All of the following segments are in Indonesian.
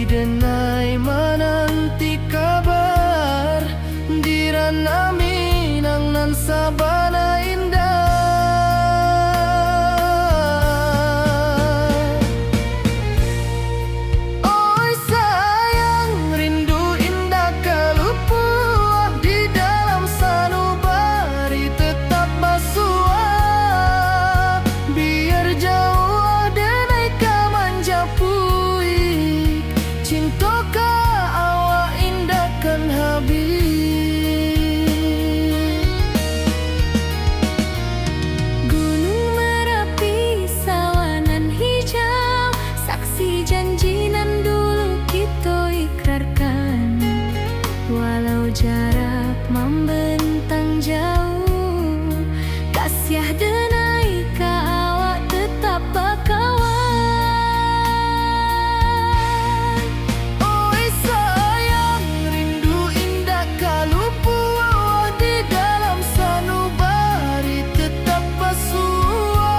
denai menanti kabar dirana Minang nan sabana indah. Oi sayang rindu indah kalupuah di dalam sanubari tetap basuah biar jauh denai kamanja puik cinta ka awak indah kan habis. Gunung Merapi sawanan hijau saksi janji nan dulu kita ikrarkan walau jarak membentang jauh kasiah denai ka awak tetap bakawan. Oi sayang rindu indah kalupuah di dalam sanubari tetap basuah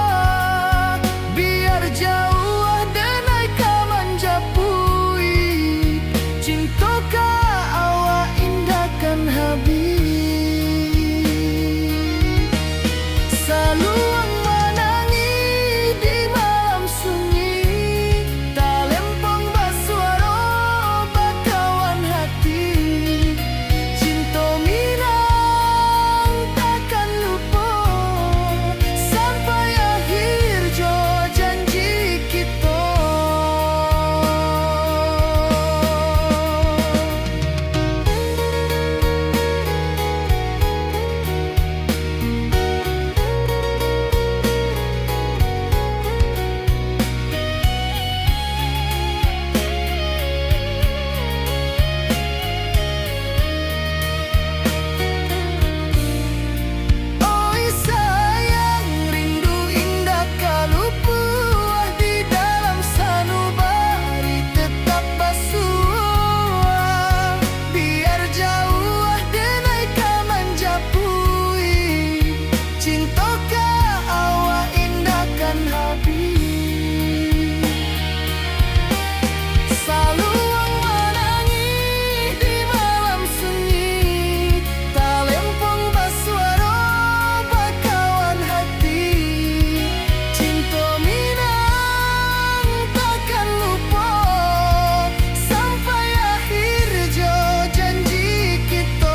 biar jauh denai kamanja puik cinta ka awak indah kan habis. Saluang menangi di malam sunyi talempong basuaro bakawan hati cinta Minang takkan lupa sampai akhir jo janji kita. Oi sayang rindu indah kalupuah di dalam sanubari tetap basuah biar jauh denai kamanja puik cinta ka awak indah kan habis. Saluang menangi di malam sunyi talempong basuaro bakawan hati cinta Minang takkan lupa sampai akhir jo janji kita.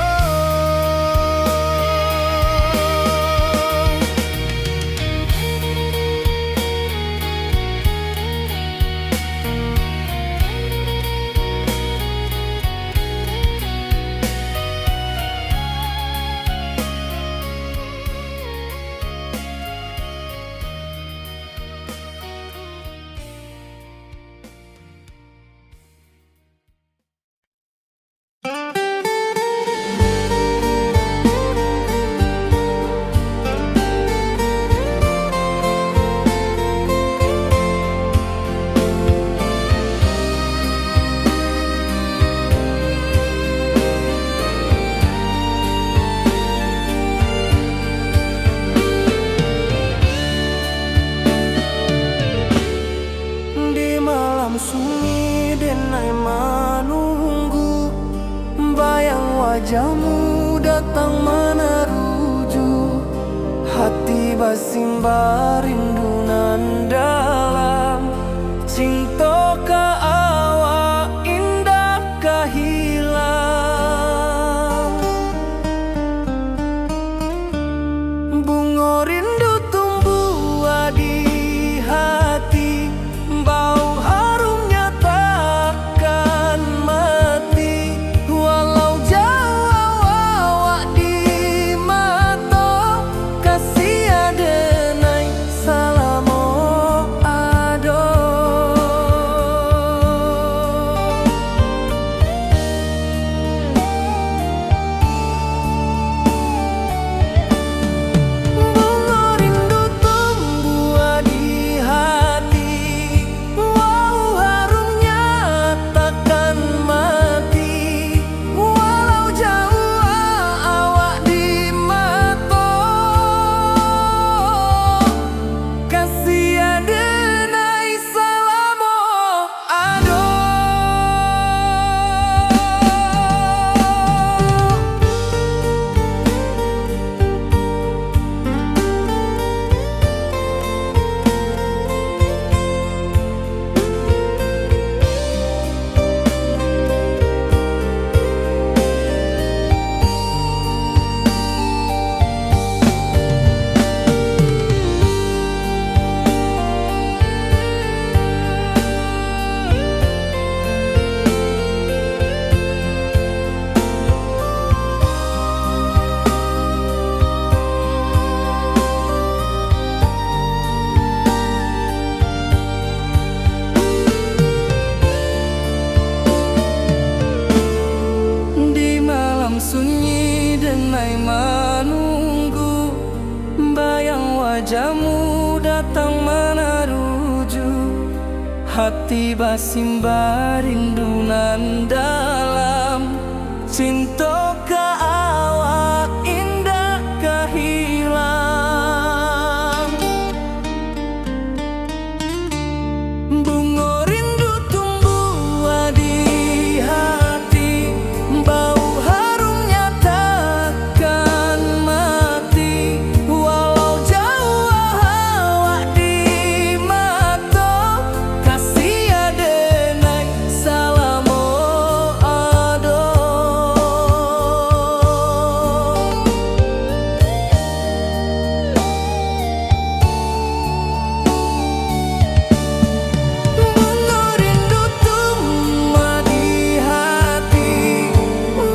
Di malam sunyi denai menunggu bayang wajahmu datang meneruju hati basimba rindu nan dalam cinta ka awak indah ka hilang bunga rindu tumbuh di hati bau harumnya takkan mati walau jauh awak di mata kasih denai salah hati basimba rindunan dalam cinta ka awak indah kahilang. Bunga rindu tumbuh di hati, bau harumnya takkan mati. Walau jauh awak di mata, kasih adenai salamo ado. Bunga rindu tumbuh di hati,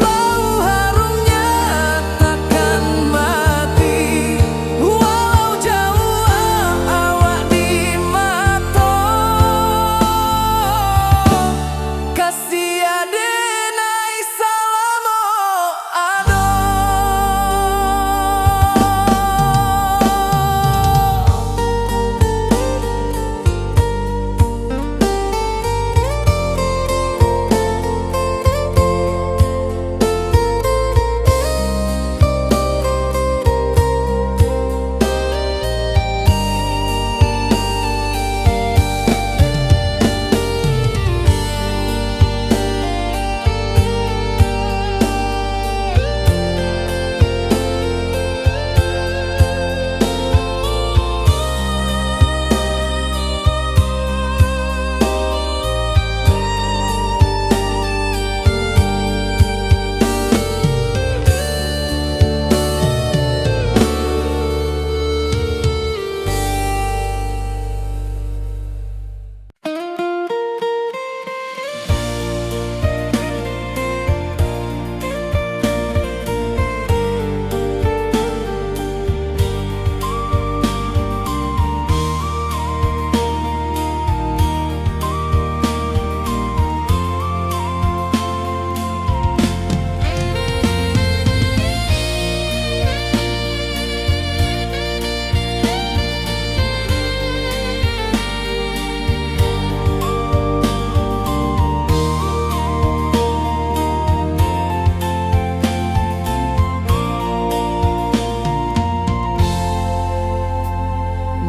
bau harumnya takkan mati. Walau jauh awak di mata, kasih adenai salamo ado.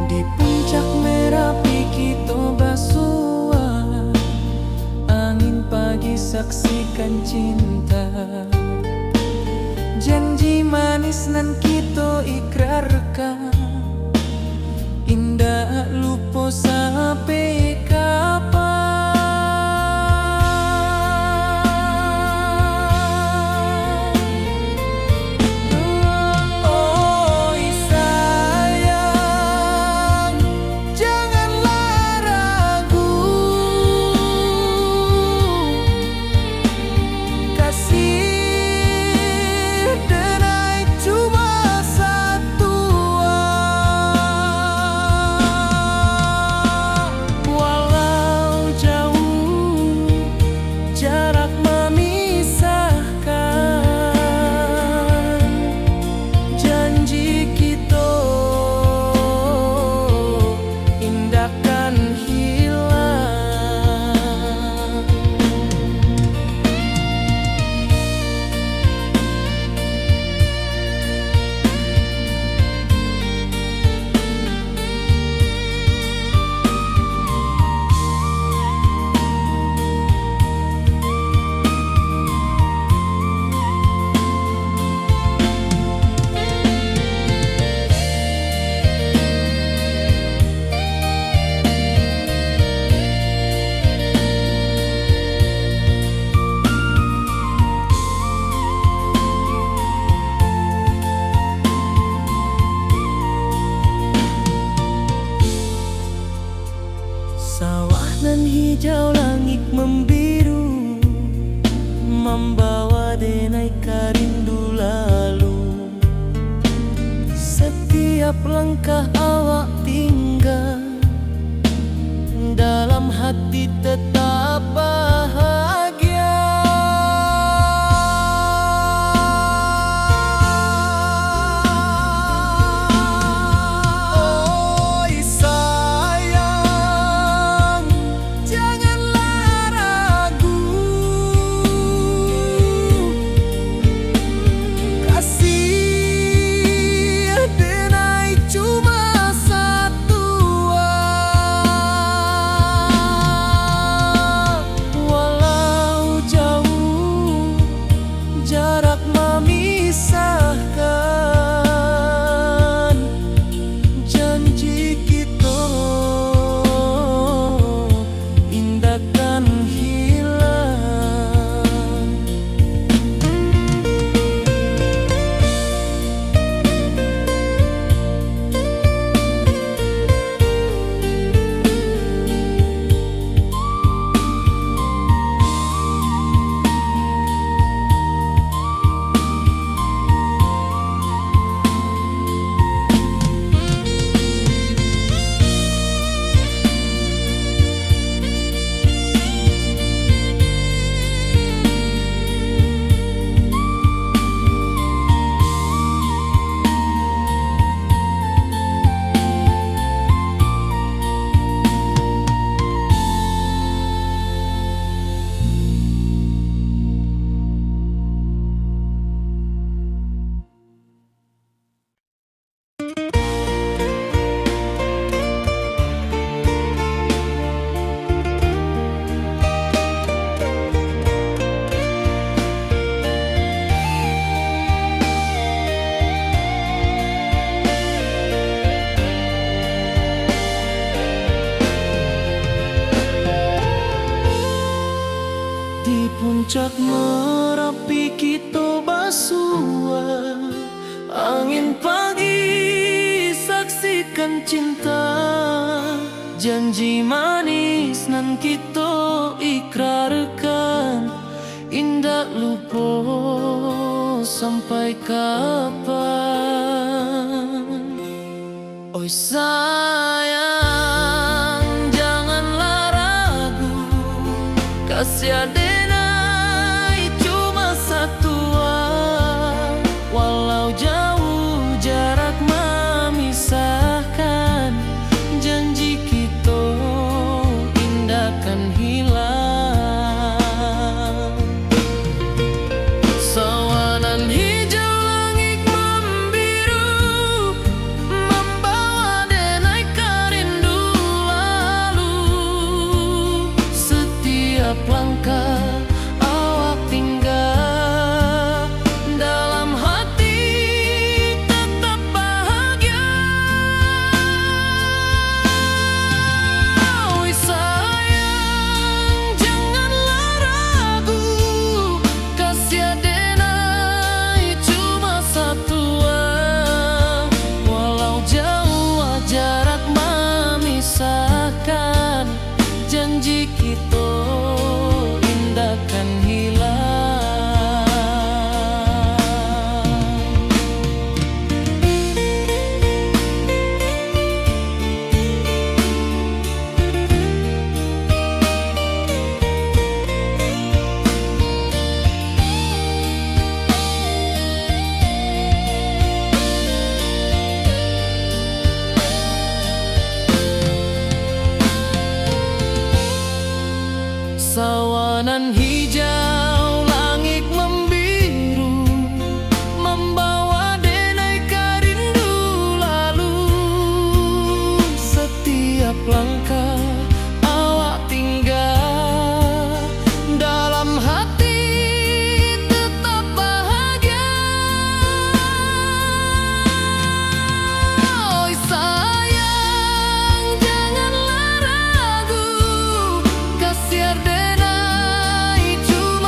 Di puncak Merapi kita basua, angin pagi saksikan cinta. Janji manis nan kita ikrarkan, indah lupa sampai kapan. Oi sayang, janganlah ragu, kasih denai cuma satu. Walau jauh jarak memisahkan, janji kita indahkan hilang. Sawah nan hijau, langit membiru, membawa denai karindu lalu. Setiap langkah awak tinggal, dalam hati tetap bahagia. Oi sayang, Puncak Merapi kita basua, angin pagi saksikan cinta, janji manis nan kita ikrarkan, indah lupa sampai kapan. Oi sayang, janganlah ragu, kasih adenai cuma satu, walau jauh jarak memisahkan, janji kita indah kan hilang. Sawanan hijau langit membiru, membawa denai kerindu lalu. Setiap langkah awak tinggal, dalam hati tetap bahagia. Oi sayang, janganlah ragu, kasih adenai cuma satu, walau jauh jarak memisahkan, janji kita indah kan hilang. Sawanan hijau langit membiru, membawa denai kerindu lalu. Setiap langkah awak tinggal, dalam hati tetap bahagia. Oi sayang, janganlah ragu, kasih adenai cuma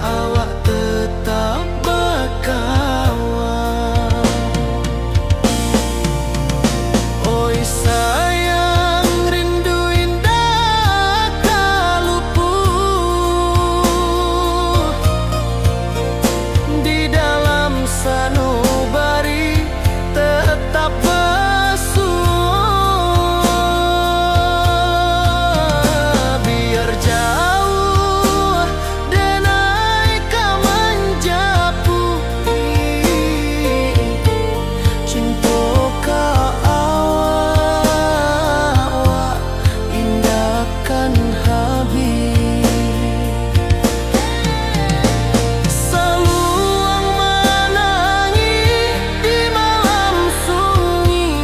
awak tetap berkawan. Oi sayang, rindu indah tak luput di dalam sanubari tetap bersua. Biar jauh denai kau menjapui, cinta kau awak indahkan habis. Seluang menangis di malam sunyi,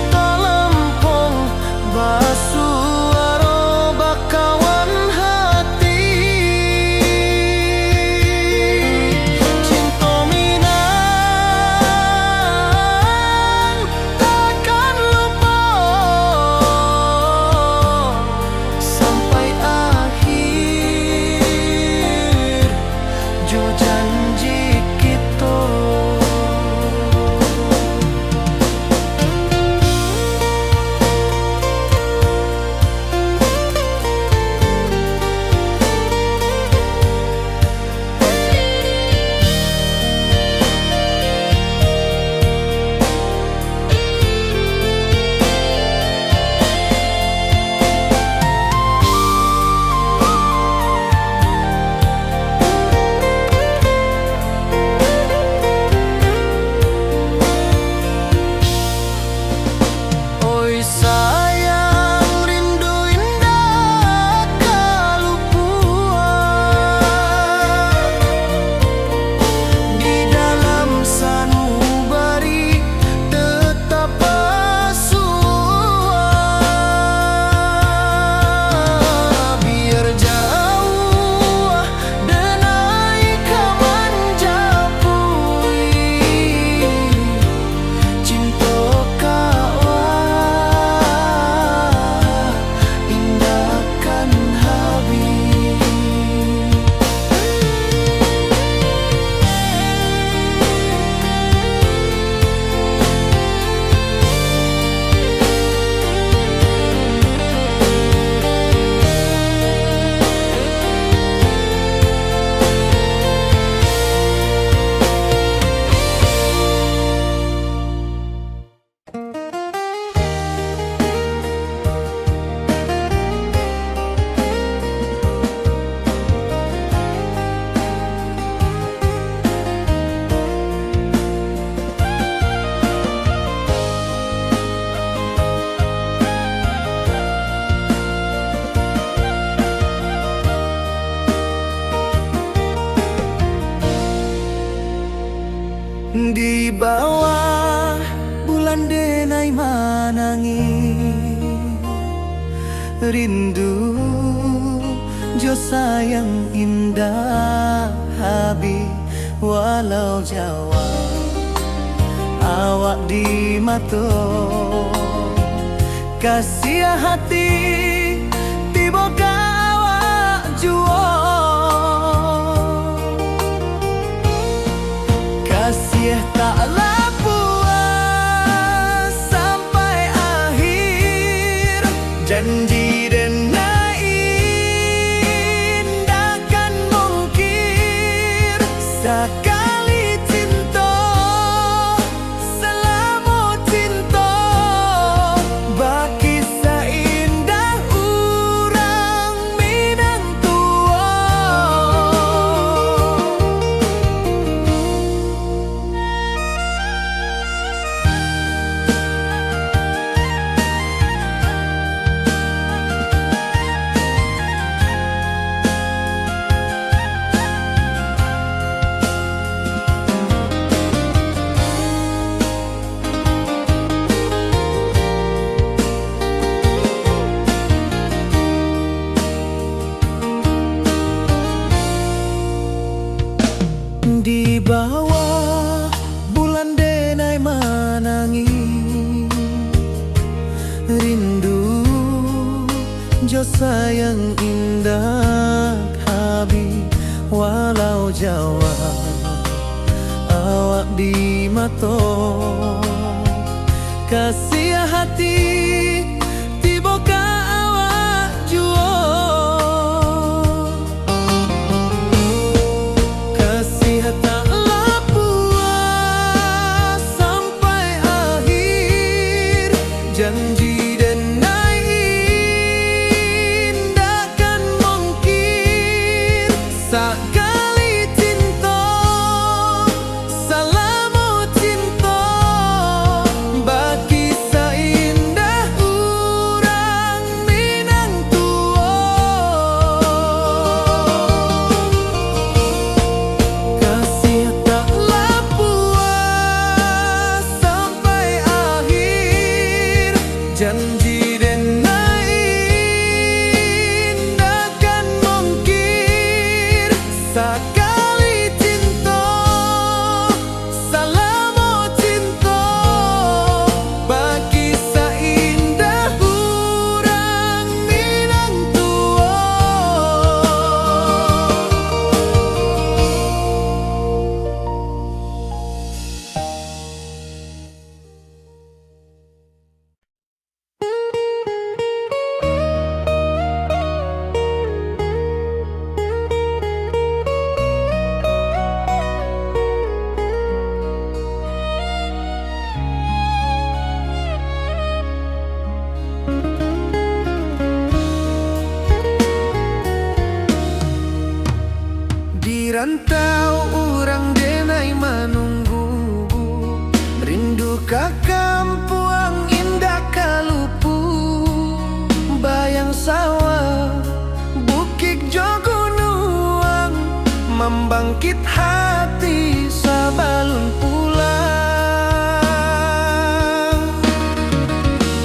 telempong basuh aroma kawan hati. Cinta Minang takkan lupa sampai akhir jo janji kita. Oi sayang, rindu indah tak luput di dalam sanubari tetap bersua. Biar jauh denai kau menjapui, cinta kau indahkan habis. Di bawah bulan denai manangi, rindu jo sayang indah habis walau jauh awak di mata. Kasih hati tiba awak jua, kasih taklah puas sampai akhir. Janji denai indahkan mungkir, sekali cinta selama cinta baki seindah urang Minang tua. Di bawah bulan denai manangi, rindu jo sayang indah mato kasih hati tiba ka awak juo kasih tak puas sampai akhir janji denai indakan mungkin sekali cinta salamu cinta bagi seindah urang Minang tua kasih taklah puas sampai akhir janji denai indakan mungkin sekali cinta salamu cinta bagi seindah urang Minang tua. Di rantau orang denai menunggu rindu ka kampuang indah kalupu bayang sawah bukit jogunuang membangkit hati sabalun pulang.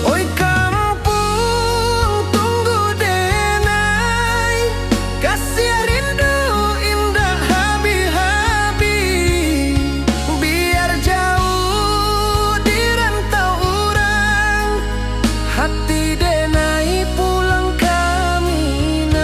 Oi kampung tunggu denai kasih rindu indah habi-habi biar jauh di rantau orang hati denai pulang ke Minang.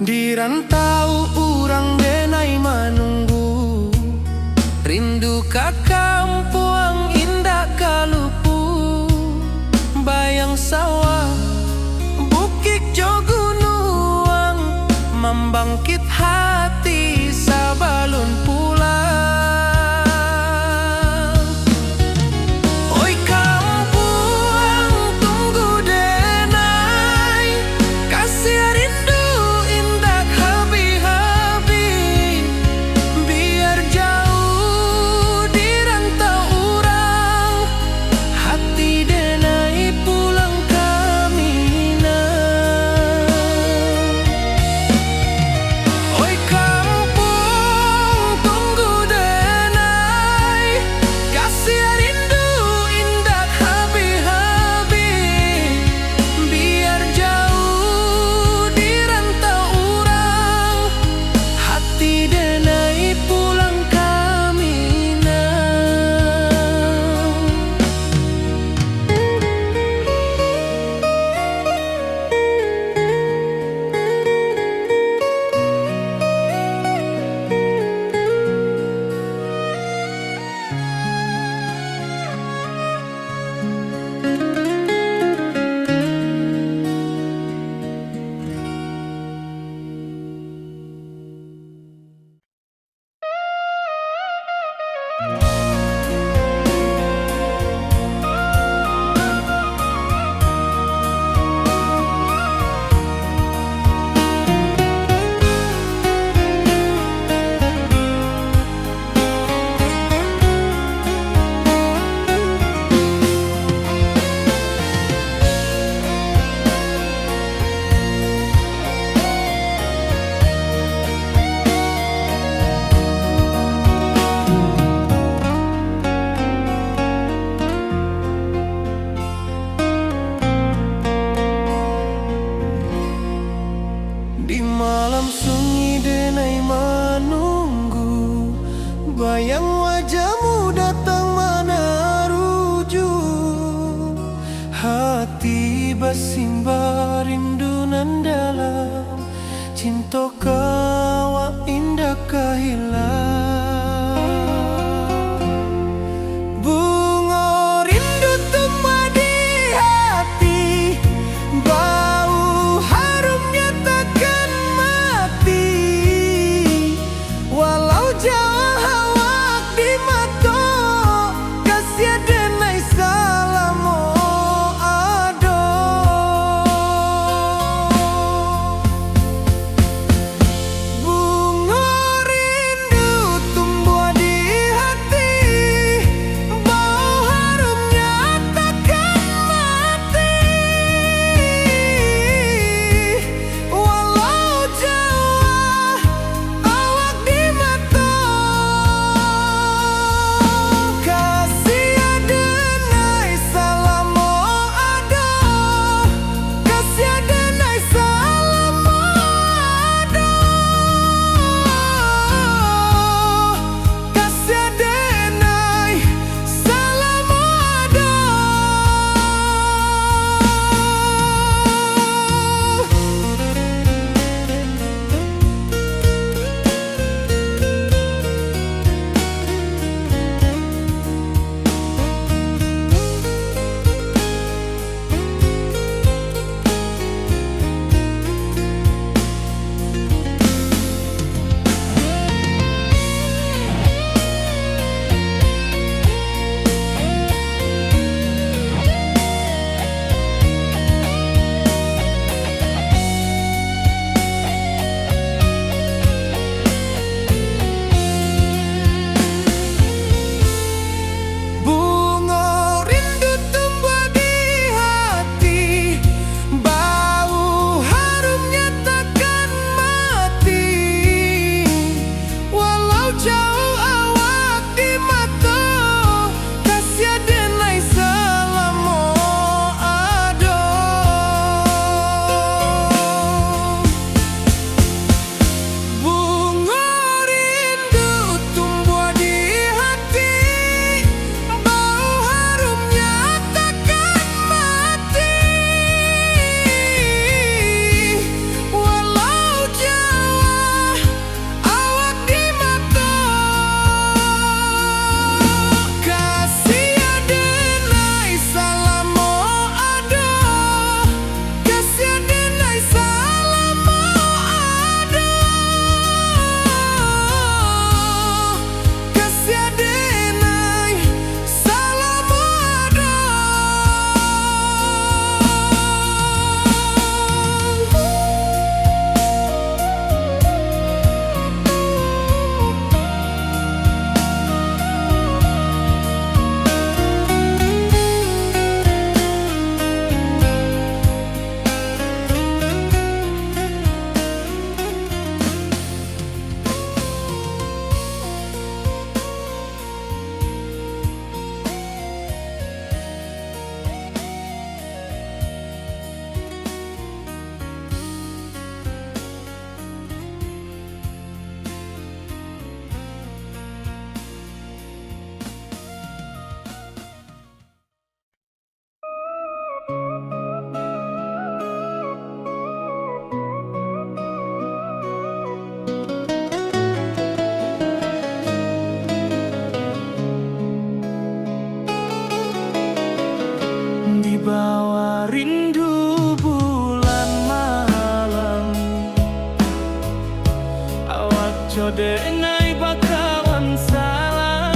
Di rantau urang denai menunggu rindu ka kampuang indah kalupu bayang sawah bukit jogunuang membangkit hati sabalun pulang. Oi kampuang tunggu denai kasih rindu indah habi-habi biar jauh di rantau urang hati denai pulang ke Minang. Oi kampung hati bersimbar rindu nan dalam, cinta kau indah kehilang. Bunga rindu tumbuh di hati, bau harumnya takkan mati. Walau jauh awak di mata, kasih denai salamu ado. Bunga rindu tumbuh di hati, bau harumnya takkan mati. Walau jauh awak di mata, kasih denai salamu ado. Kasih denai salamu ado. Kasih denai salamu ado. Bunga rindu tumbuh di hati, bau harumnya takkan mati. Walau jauh awak di mata, kasih denai salamu ado. Bunga rindu tumbuh di hati, bau harumnya takkan mati. Walau jauh awak di mata, kasih denai salamu ado. Kasih denai salamu ado. Kasih denai salamu ado. Di bawah rindu bulan malam, awak jodenai bakawan salah.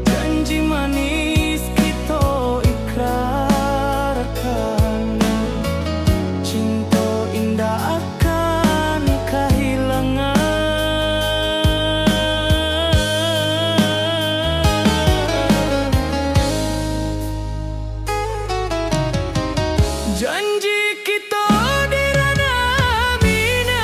Janji manis kita ikrarkan, cinta indah akan kehilangan. Janji kita di ranah mina,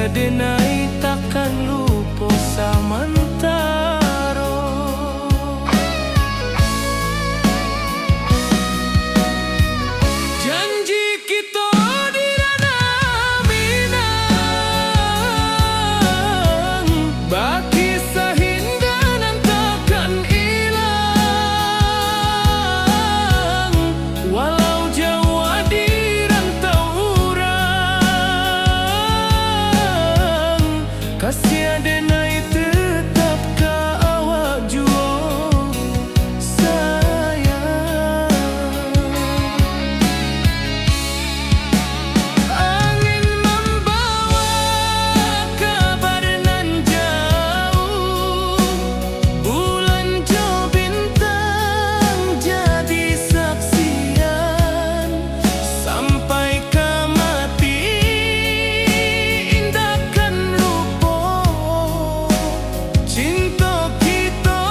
Kasia denai takkan lupa samantaro. Janji kita di ranah Minang, baki sahindanan takkan hilang. Walau jauh di rantau urang, kasia denai tetap ka awak juo sayang. Angin membawa kabar nan jauh, bulan jo bintang jadi saksian. Sampai ke mati indahkan lupa cinta kita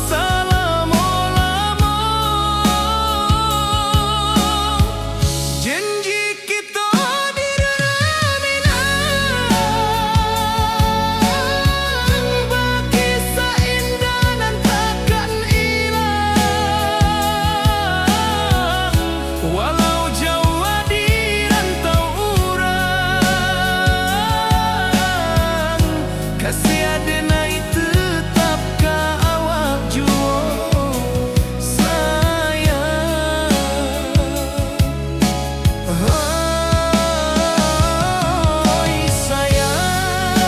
selama-lama. Janji kita di ranah Minang, baki seindah dan takkan hilang. Walau jauh di rantau urang, kasia denai tetap ka awak juo sayang. Oi sayang,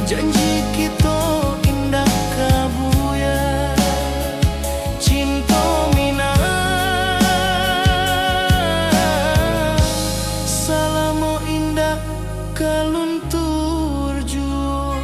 janji kita indah kabuya. Cinta Minang, salamo indah kaluntur juo.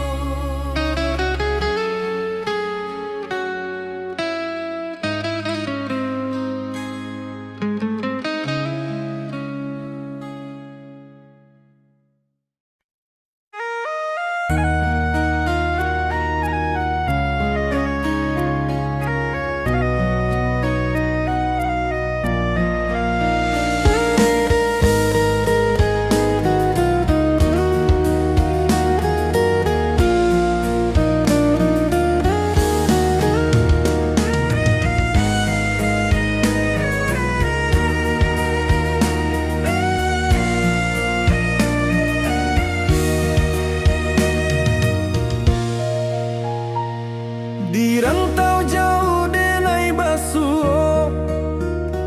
Di rantau jauh denai basuh,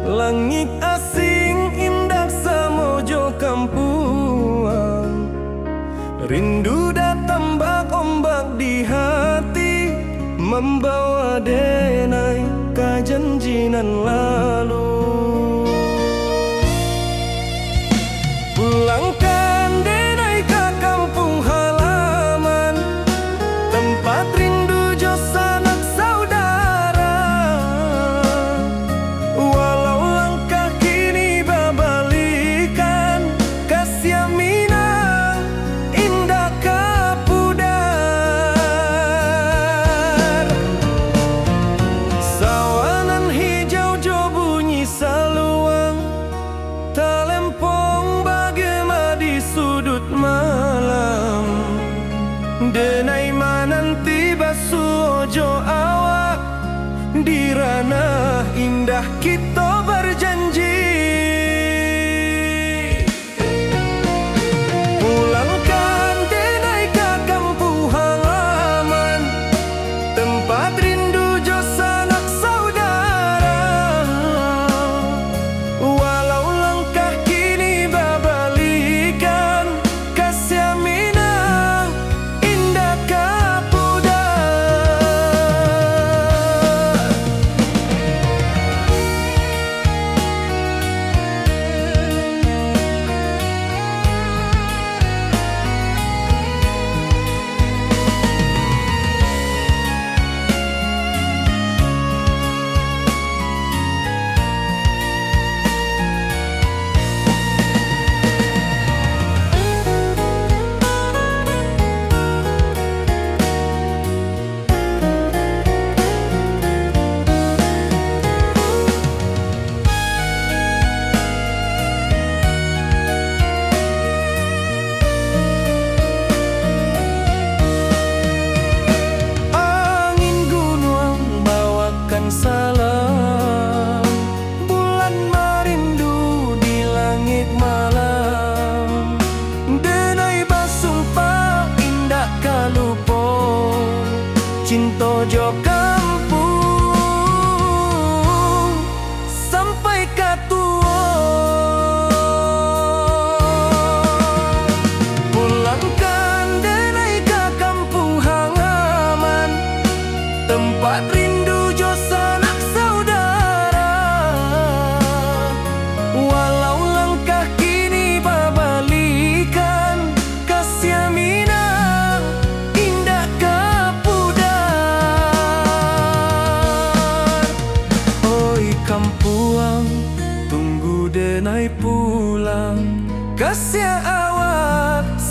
langit asing indah samojo kampuang. Rindu datang bak ombak di hati, membawa denai ka janjinan lalu. Pulangkan denai ka kampung halaman, tempat rindu jo sanak saudara. Walau langkah kini babalikan, kasia Minang indah kapudar. Sawanan hijau jo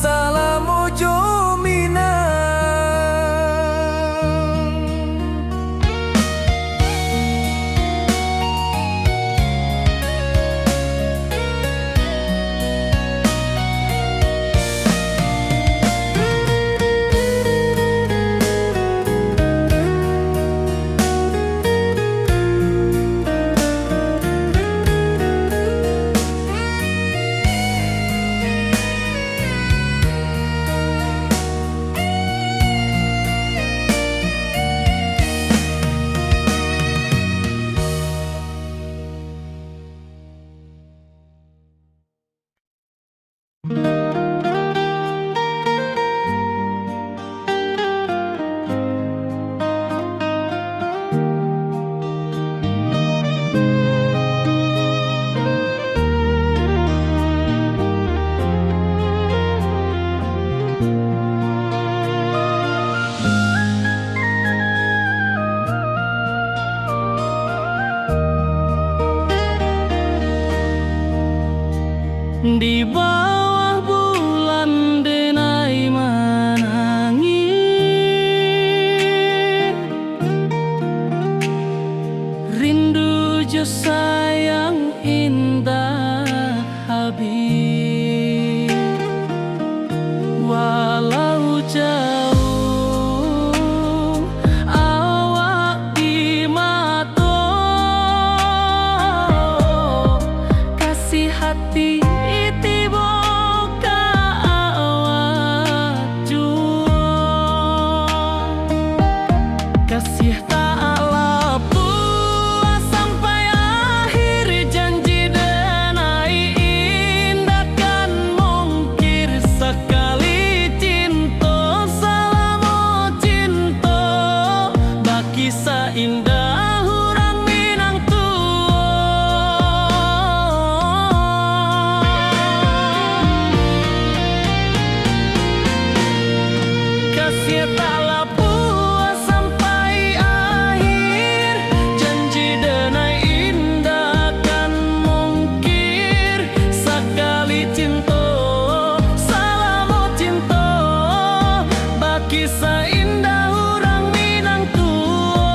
Salamojo Minang. Di bawah bulan denai menangi, rindu jo sayang indah habis. Walau jauh awak di mata, kasih hati kasih tak lepas sampai akhir, janji denai indah kan mungkir sekali cinta. Salamo cinta baki seindah urang Minang tua. Kasih tak lepas sampai akhir, janji denai indah kan mungkir sekali cinta. Salamo cinta baki seindah urang Minang tua.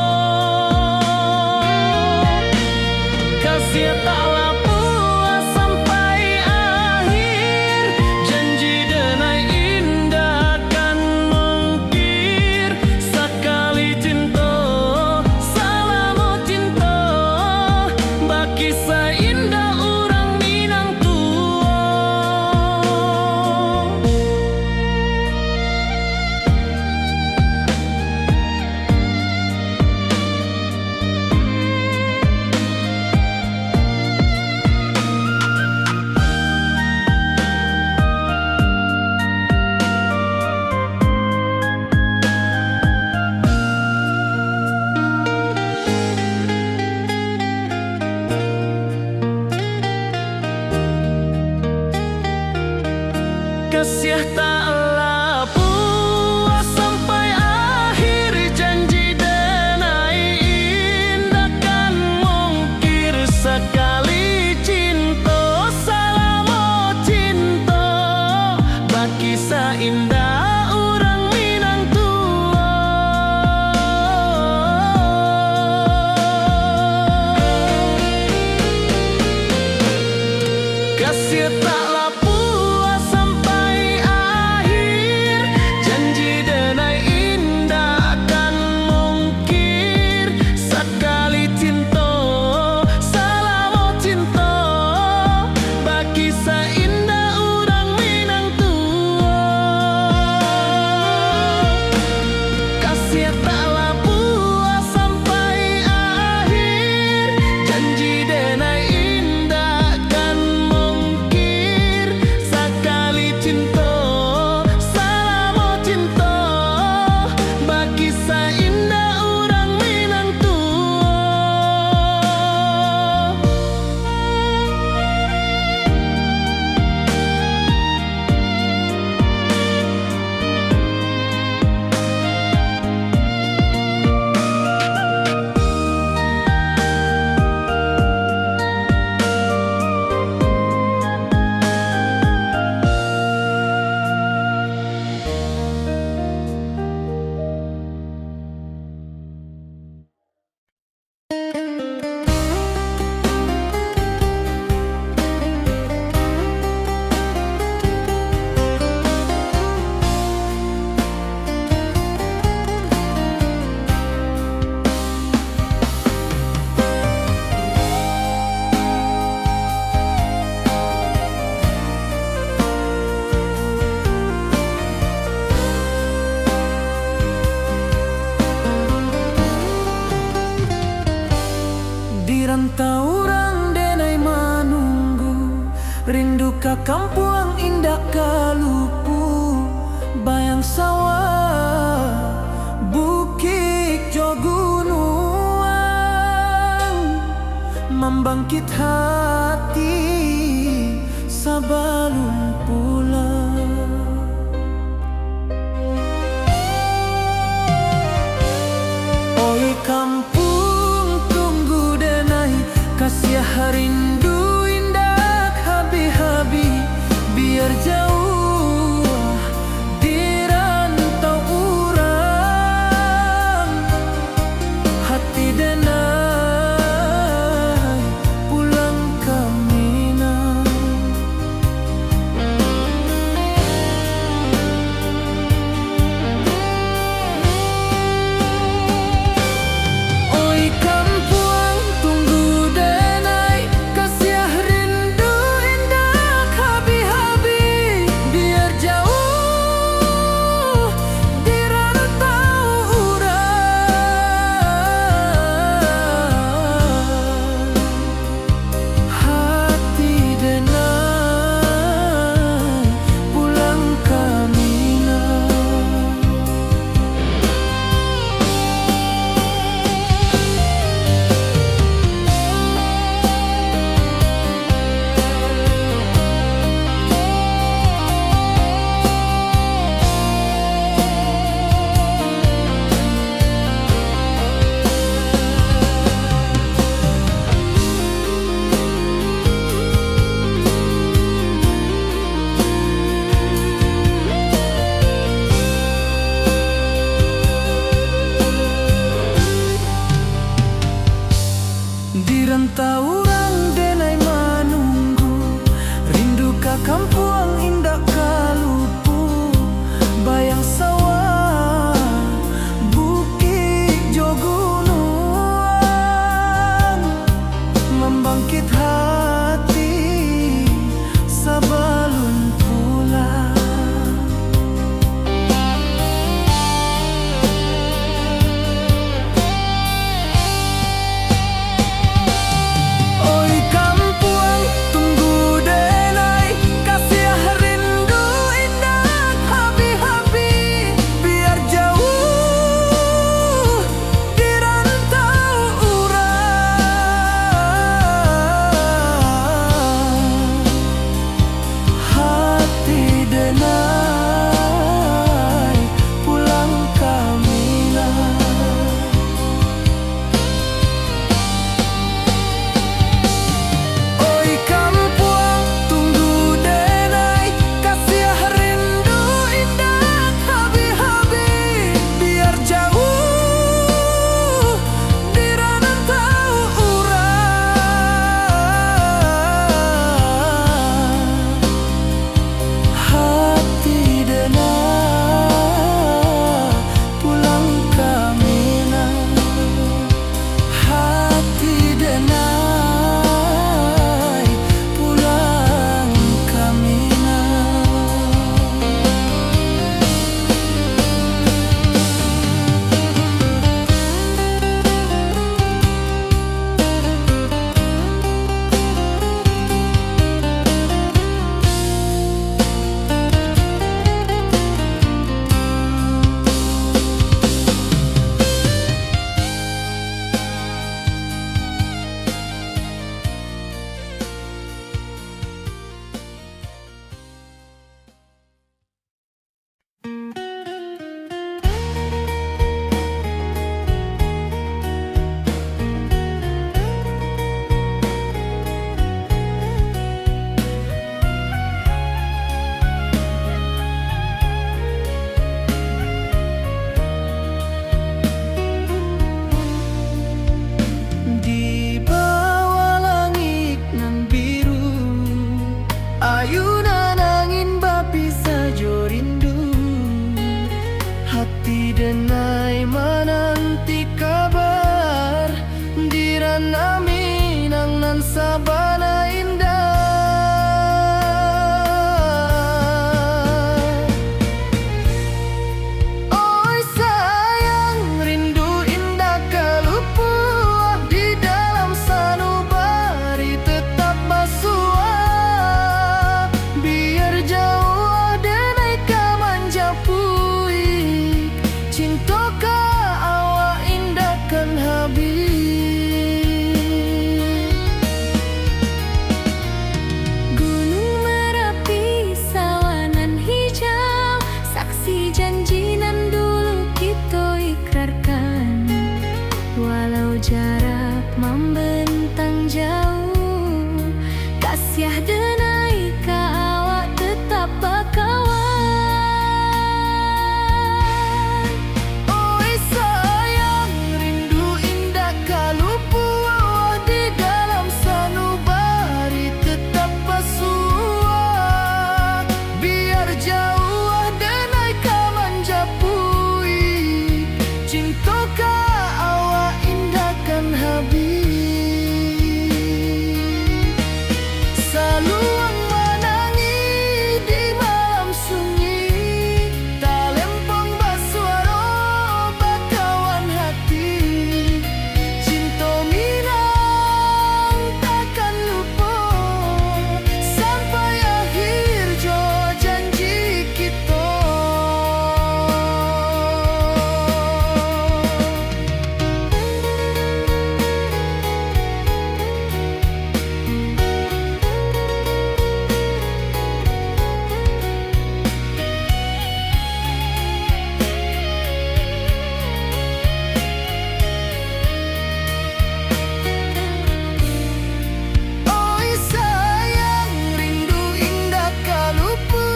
Kasih tak lepas sampai akhir, janji denai indah kan mungkir sekali cinta. Salamo cinta baki seindah urang Minang tua. Kasih tak lepas sampai akhir, janji denai indah kan mungkir sekali cinta. Salamo cinta baki seindah urang Minang tua. Kasih tak lepas sampai akhir, janji denai indah kan mungkir sekali cinta. Salamo cinta baki seindah urang Minang tua. Kampung indah kalupu, bayang sawah, bukit jo gunungan, membangkit hati sebelum pulang. Oi kampung tunggu denai, kasih rindu indah habi-habi, saksi janji nan dulu kita ikrarkan. Walau jarak membentang jauh, kasih denai ka awak tetap bakawan. Oi sayang, rindu indah kalupu di dalam sanubari tetap pasua. Biar jauh denai ka manjapui, cinta ka awak indahkan habis. Saluang menangi di malam sunyi, talempong basuara bakawan hati. Cinta minang takkan lupa sampai akhir jo janji kita. Oi sayang, rindu indah kalupu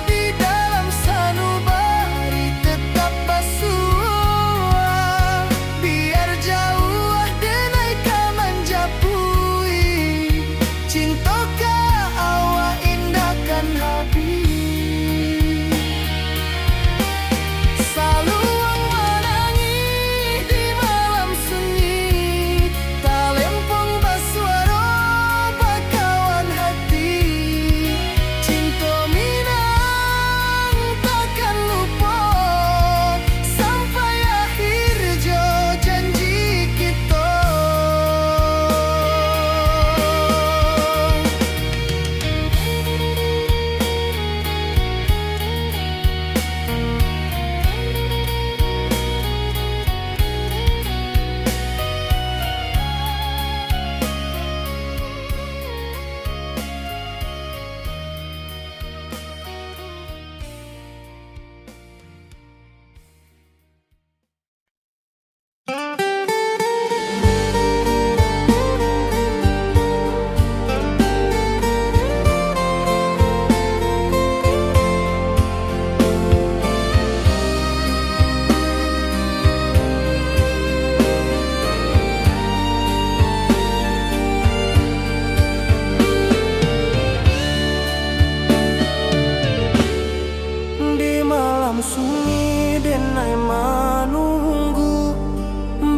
di dalam sanubari tetap pasua. Biar jauh denai ka manjapui, cinta ka awak indahkan habis. Saluang menangi di malam sunyi, talempong basuara bakawan hati. Cinta minang takkan lupa sampai akhir jo janji kita. Di malam sunyi denai menunggu,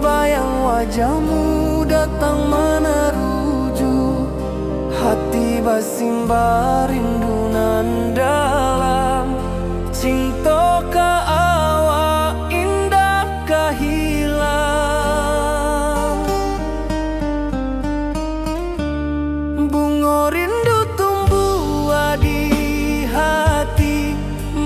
bayang wajahmu datang meneruju. Hati basimba rindu nan dalam, cinta ka awak indah ka hilang. Bunga rindu tumbuh di hati,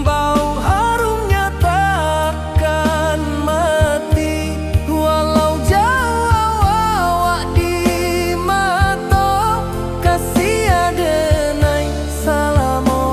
bau harumnya takkan mati. Walau jauh awak di mata, kasih adenai salamo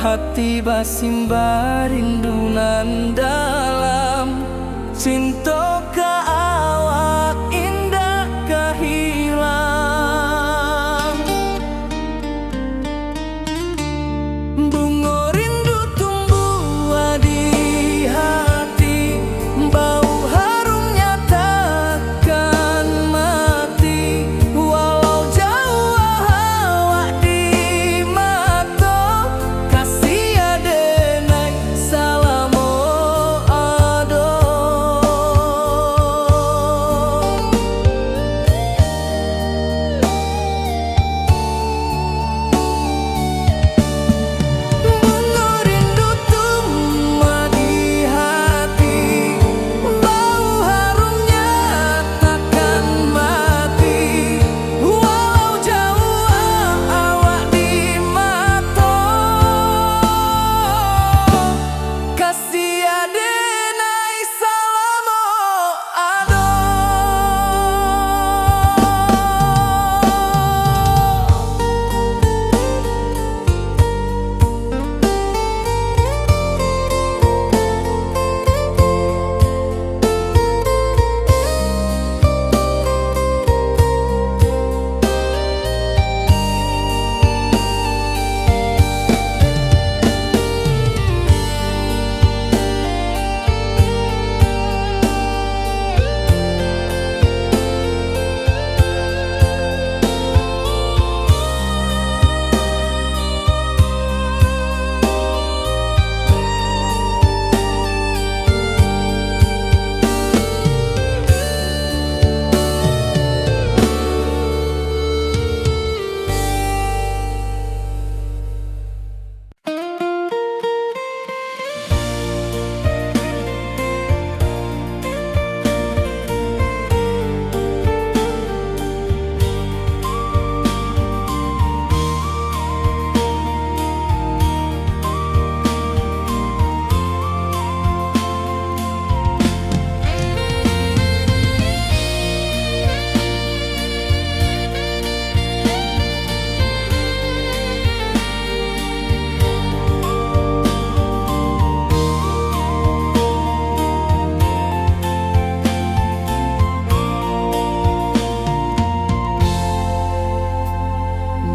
hati basimba rindunan dalam cinta ka awak indah kahilang. Bunga rindu tumbuh di hati, bau harumnya takkan mati. Walau jauh awak di mata, kasih adenai salamo ado. Bunga rindu tumbuh di hati, bau harumnya takkan mati. Walau jauh awak di mata, kasih adenai salamo ado.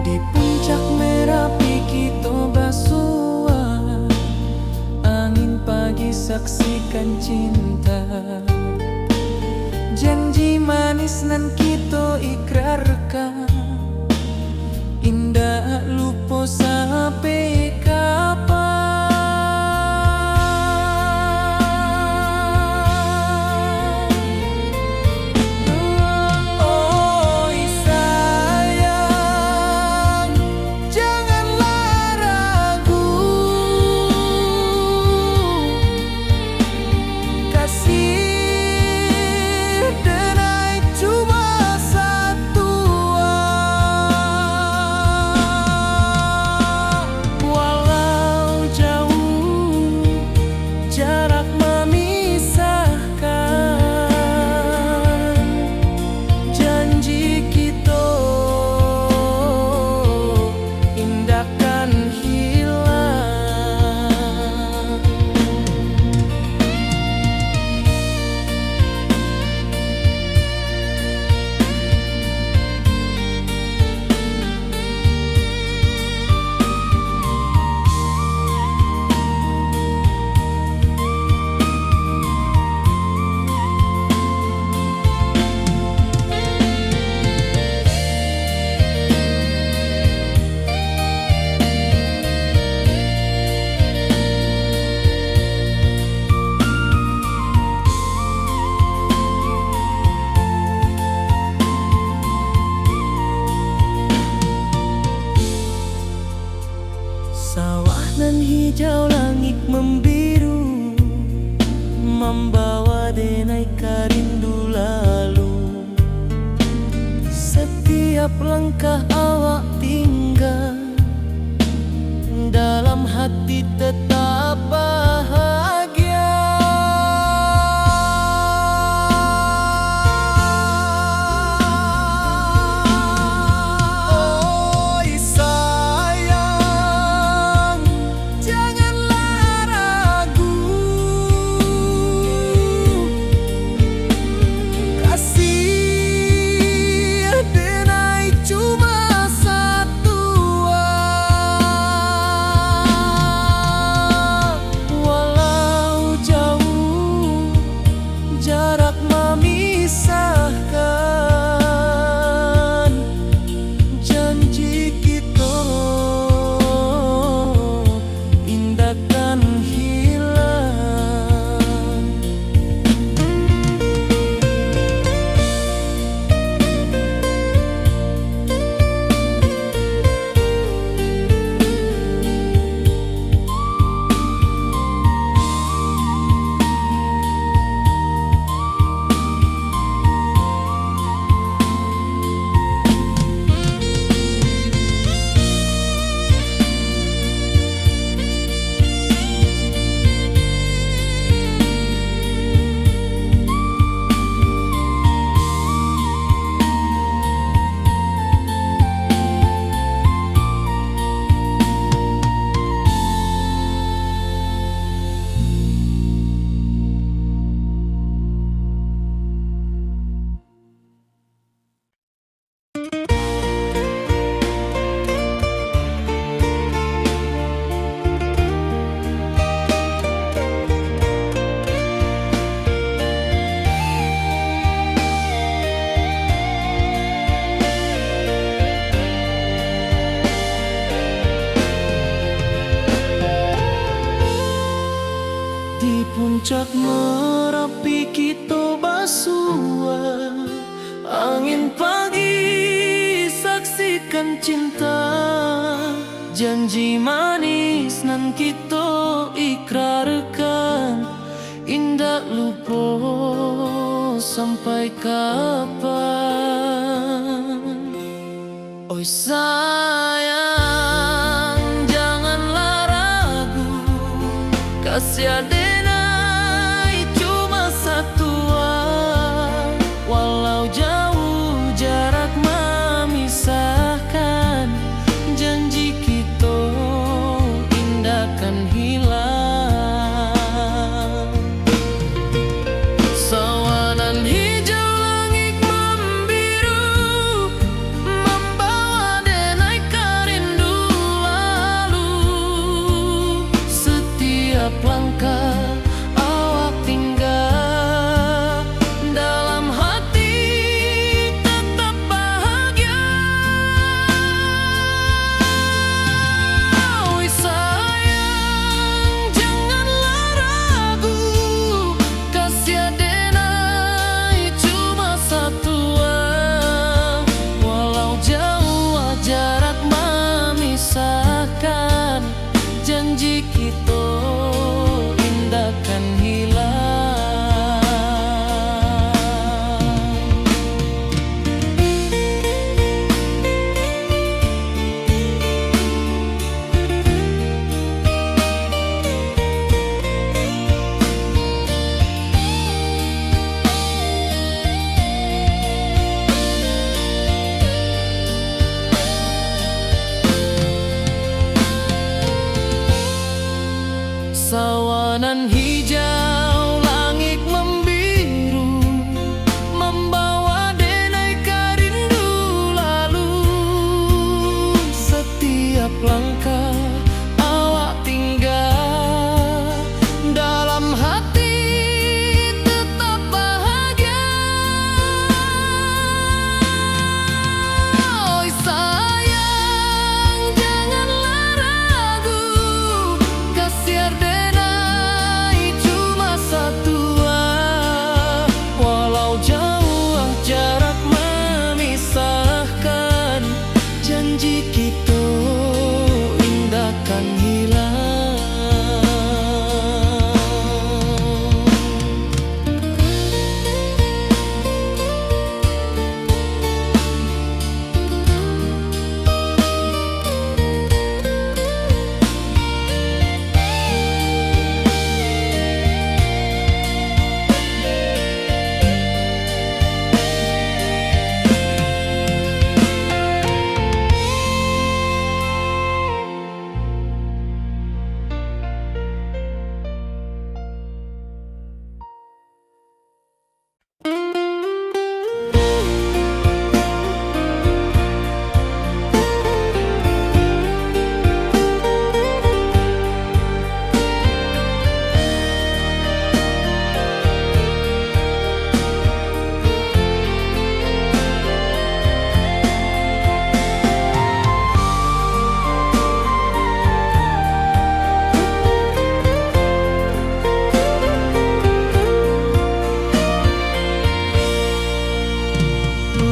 Di puncak Merapi kita basua, angin pagi saksikan cinta. Janji manis nan kita ikrarkan, indah lupa sampai kapan. Oi sayang, janganlah ragu, kasih denai cuma satu. Walau jauh jarak memisahkan, janji kita indahkan hilang. Sawah nan hijau, langit membiru, membawa denai karindu lalu. Setiap langkah awak tinggal, dalam hati tetap bahagia. Oi sayang, Puncak Merapi kita basua, angin pagi saksikan cinta, janji manis nan kita ikrarkan, indah lupa sampai kapan. Oi sayang, janganlah ragu, kasih adenai cuma satu, walau jauh jarak memisahkan, janji kita indah kan hilang. Sawanan hijau langit membiru, membawa denai kerindu lalu. Setiap langkah awak tinggal, dalam hati tetap bahagia. Oi sayang, janganlah ragu, kasih adenai cuma satu, walau jauh jarak memisahkan, janji kita indah kan hilang. Sawanan hijau langit membiru, membawa denai kerindu lalu. Setiap langkah awak tinggal, dalam hati tetap bahagia. Oi sayang, janganlah ragu, kasih adenai cuma satu, walau jauh jarak memisahkan, janji kita indah kan hilang.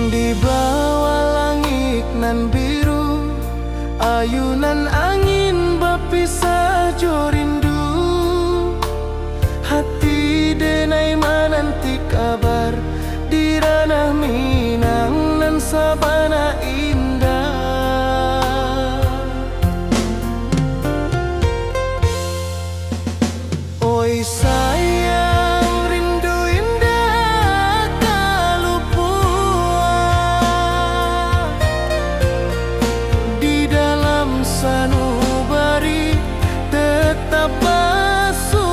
Di bawah langit nan biru, ayunan angin berpisah jo rindu. Hati denai menanti kabar, di ranah Minang nan sabana indah. Oi sayang, rindu indah kalupua, di dalam sanubari tetap basua.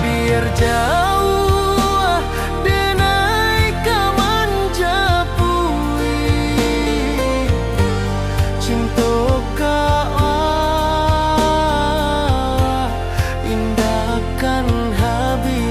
Biar jauh denai kamanjapui, cinta indah kan habis.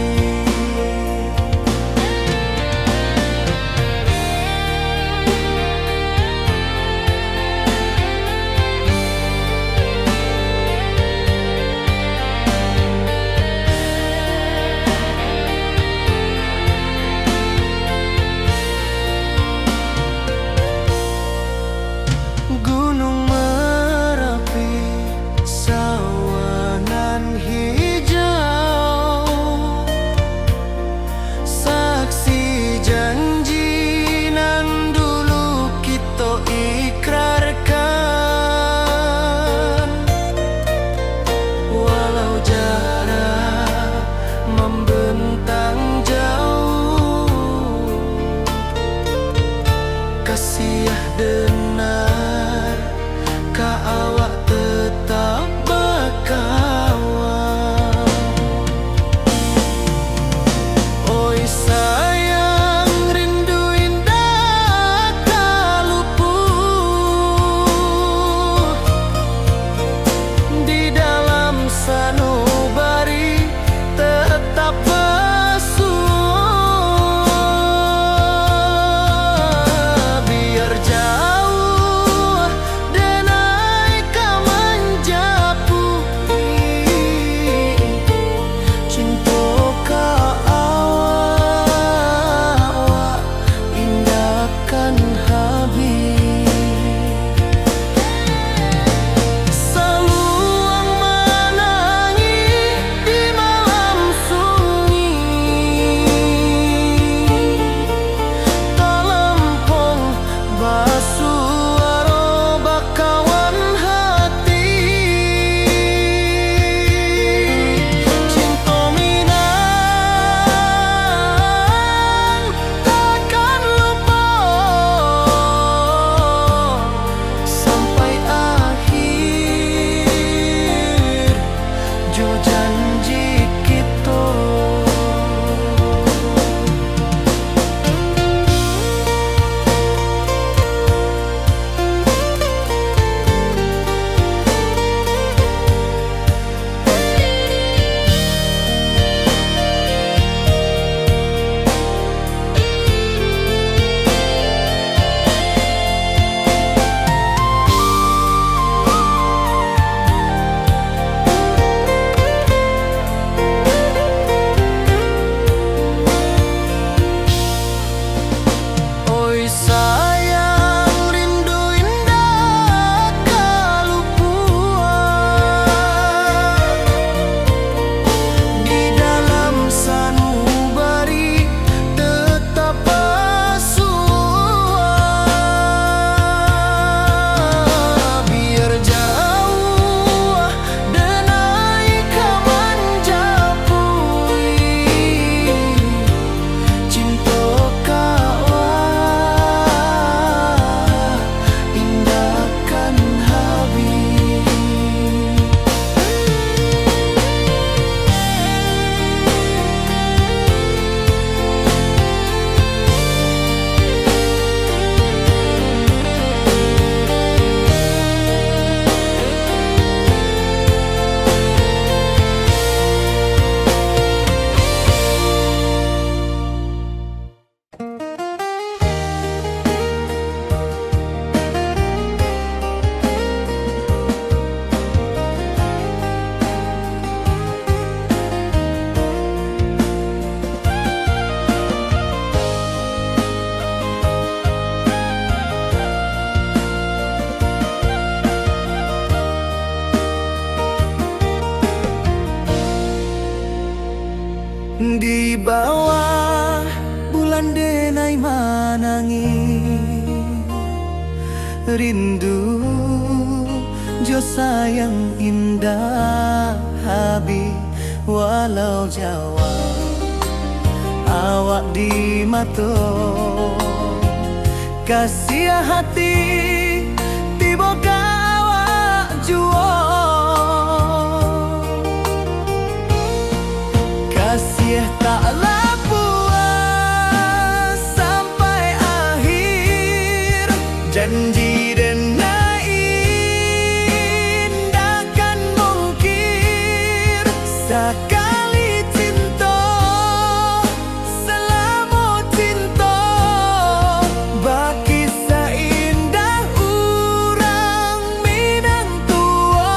rindu jo sayang indah habi walau Jawa awak di mato kasih hati tiba ka awak juo kasih tak puas sampai akhir janji dan indahkan mungkir sekali cinta selama cinta baki seindah urang Minang tua.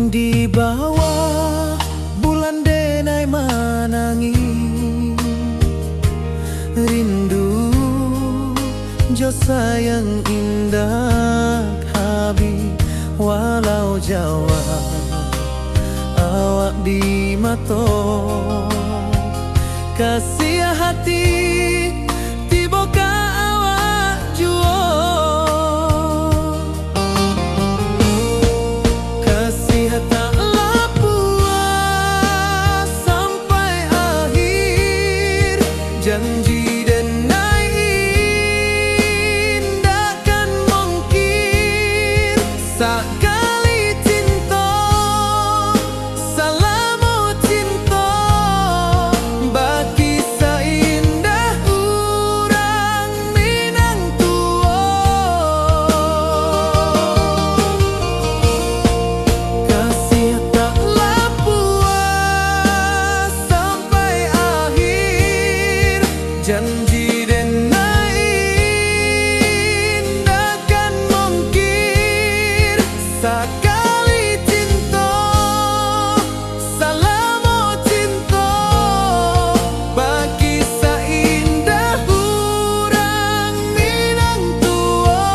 Di bawah bulan denai manangi rindu jo sayang indah habi walau Jawa awak di mato kasih hati tiba ka awak juo kasih taklah puas sampai akhir janji dan indahkan mungkir sekali cinta selama cinta baki seindah urang Minang tua kasih taklah puas sampai akhir janji dan indahkan mungkir sekali cinta selama cinta baki seindah urang Minang tua.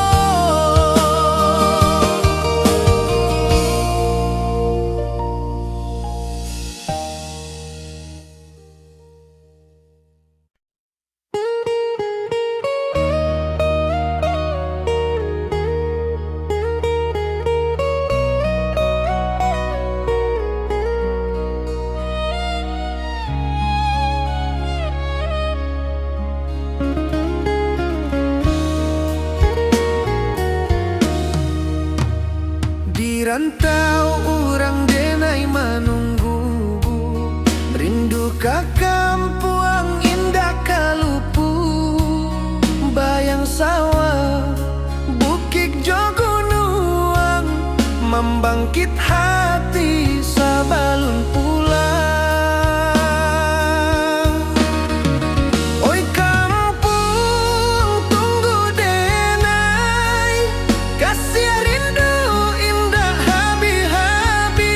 Di rantau orang denai menunggu rindu ka kampuang indah kalupu bayang sawah bukit jo gunung membangkit hati sabalun pulang. Oi kampung tunggu denai kasih rindu indah habi-habi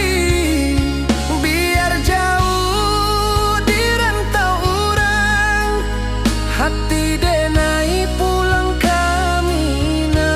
biar jauh di rantau orang hati denai pulang ke Minang.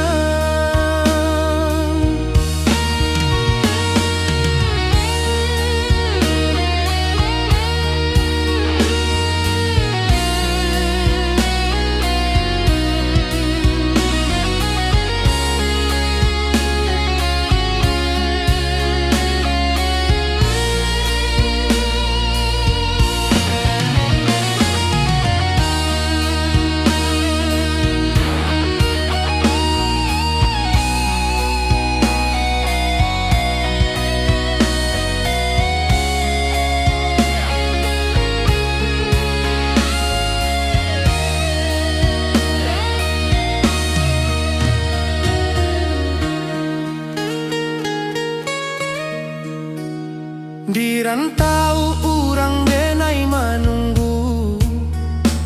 Di rantau urang denai menunggu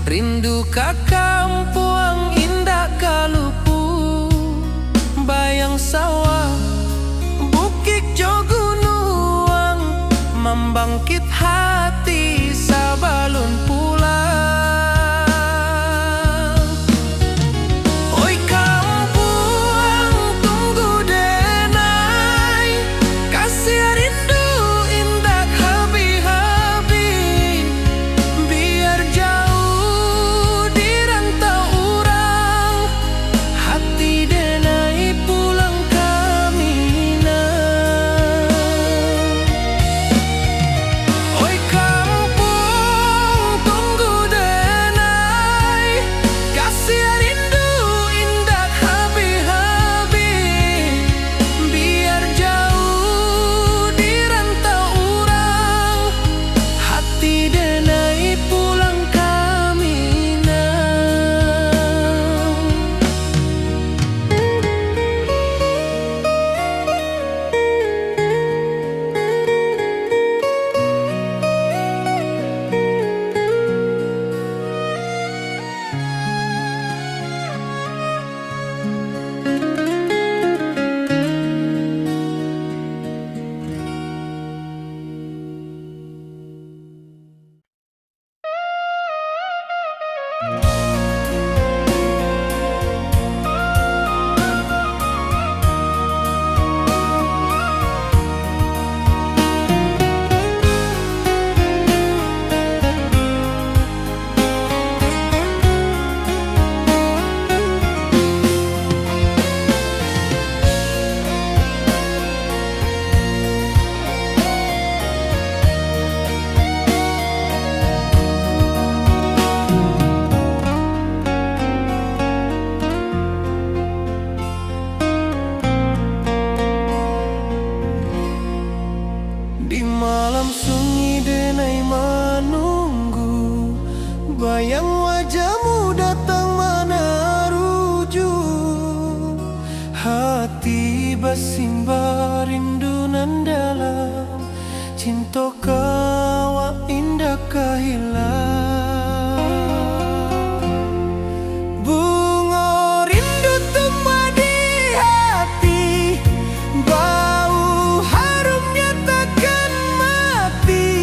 rindu ka kampuang indah sawah, bukit jo gunung, membangkit hati sabalun pulang. Oi kampung tunggu denai, kasih rindu indah habi-habi, biar jauh di rantau urang, hati denai pulang kamina. Oi kampung tunggu denai, kasih rindu indah habi-habi, biar jauh di rantau urang, hati denai pulang kamina. Di malam sunyi denai menunggu, bayang wajahmu datang mana rujuk, hati bersimbar rindu nan dalam, cinta kawa indah kahilang. Bunga rindu tumbuh di hati, bau harumnya takkan mati,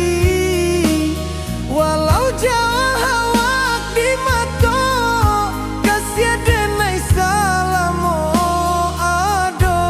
walau jauh hawak di mata, kasih denai salamo ado.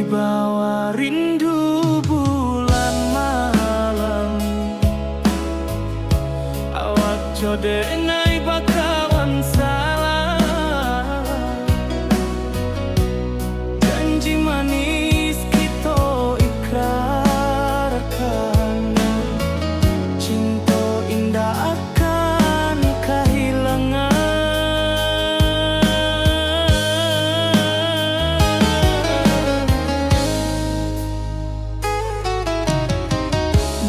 wibawa rindu bulan malam. Awak jode nai bakawan salah, janji manis kita ikrarkan, cinta indah akan kehilangan.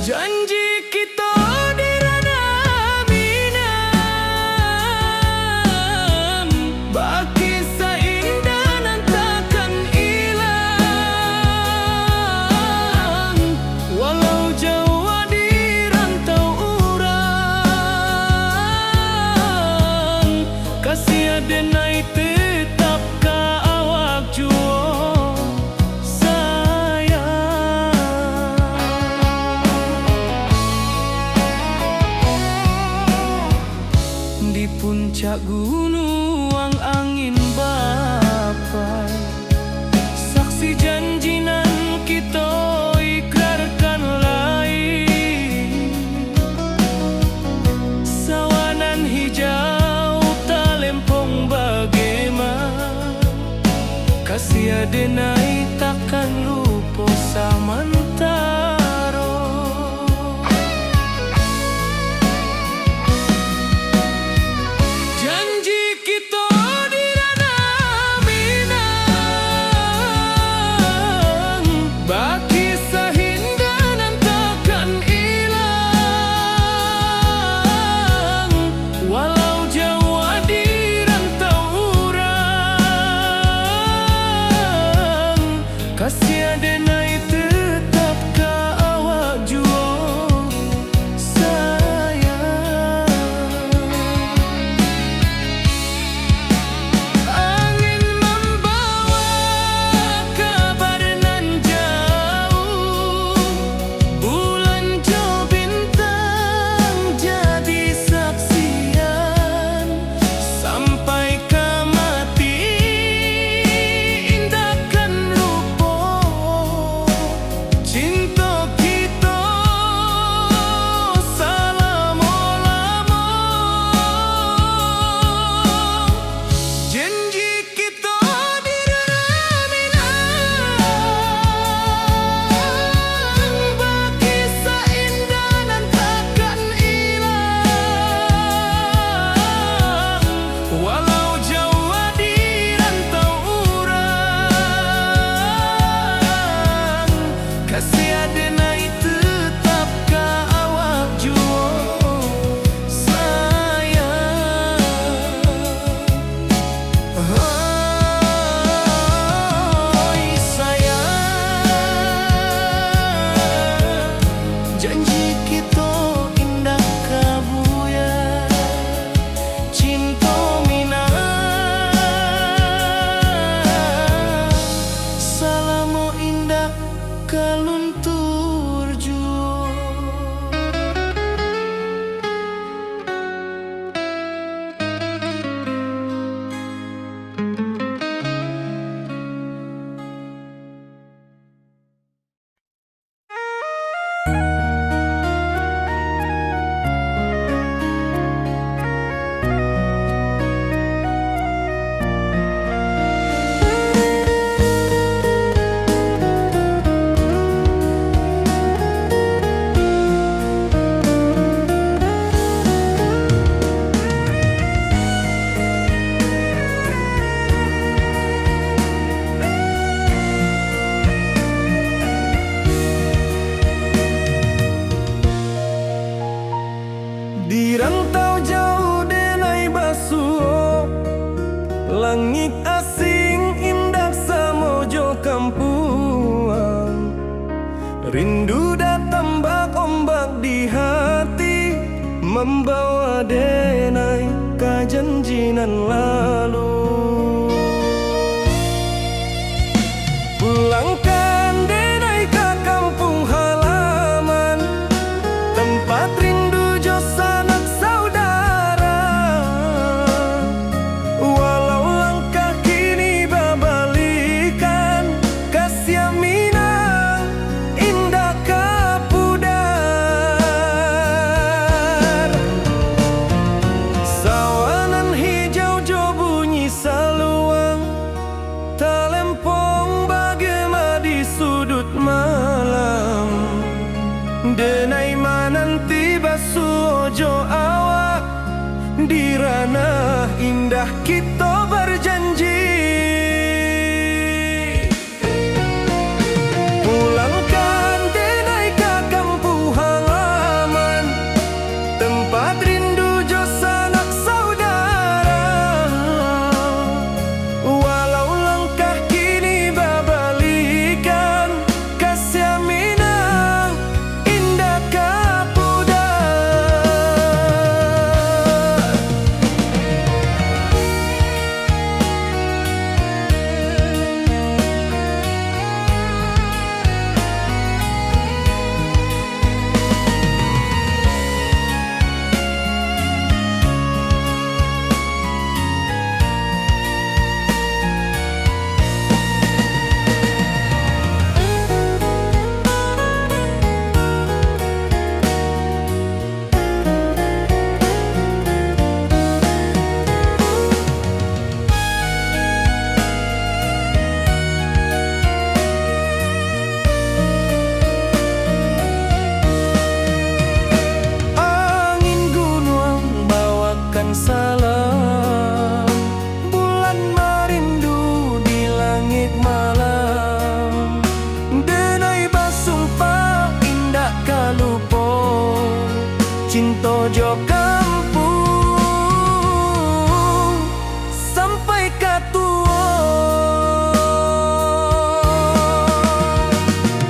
Janji kita di ranah minam, baki seindah nan takkan hilang. Walau jauh di rantau urang, kasih adenai tetap ka awak juo sayang. Di puncak gunung angin bapai, saksi janji nan kita ikrarkan lain. Sawanan hijau talempong bagaimana, kasih adenai takkan lupa samantaro. Janji kita di ranah minang, baki sahindah nan takkan hilang. Walau jauh di rantau urang, kasih adenai tetap ka awak juo sayang. Angin membawa kabar nan jauh, bulan jo bintang jadi saksian. Sampai ke mati indahkan lupa, cinta kita selama-lama. Janji kita di ranah minang, baki seindah nan takkan hilang. Walau jauh di rantau urang, kasih adenai tetap ka awak juo sayang. Oi sayang, janji kita indah kabuya, cinta minang, salamo indah kaluntur juo. Di rantau jauh denai basuh, langit asing indah samojo kampuang. Rindu datang bak ombak di hati, membawa denai ka janjinan lalu. Pulangkan denai ka kampung halaman, tempat rindu jo sanak saudara. Walau langkah kini babalikan, kasih sudah kita berjanji. Pulangkan denai ke kampung halaman, tempat rindu jo sanak saudara. Walau langkah kini babalikan, kasih minang indah kapudar. Angin gunung bawakan salam, bulan merindu di langit malam. Denai basumpah indah kalupo, cinta jo kampung sampai katua.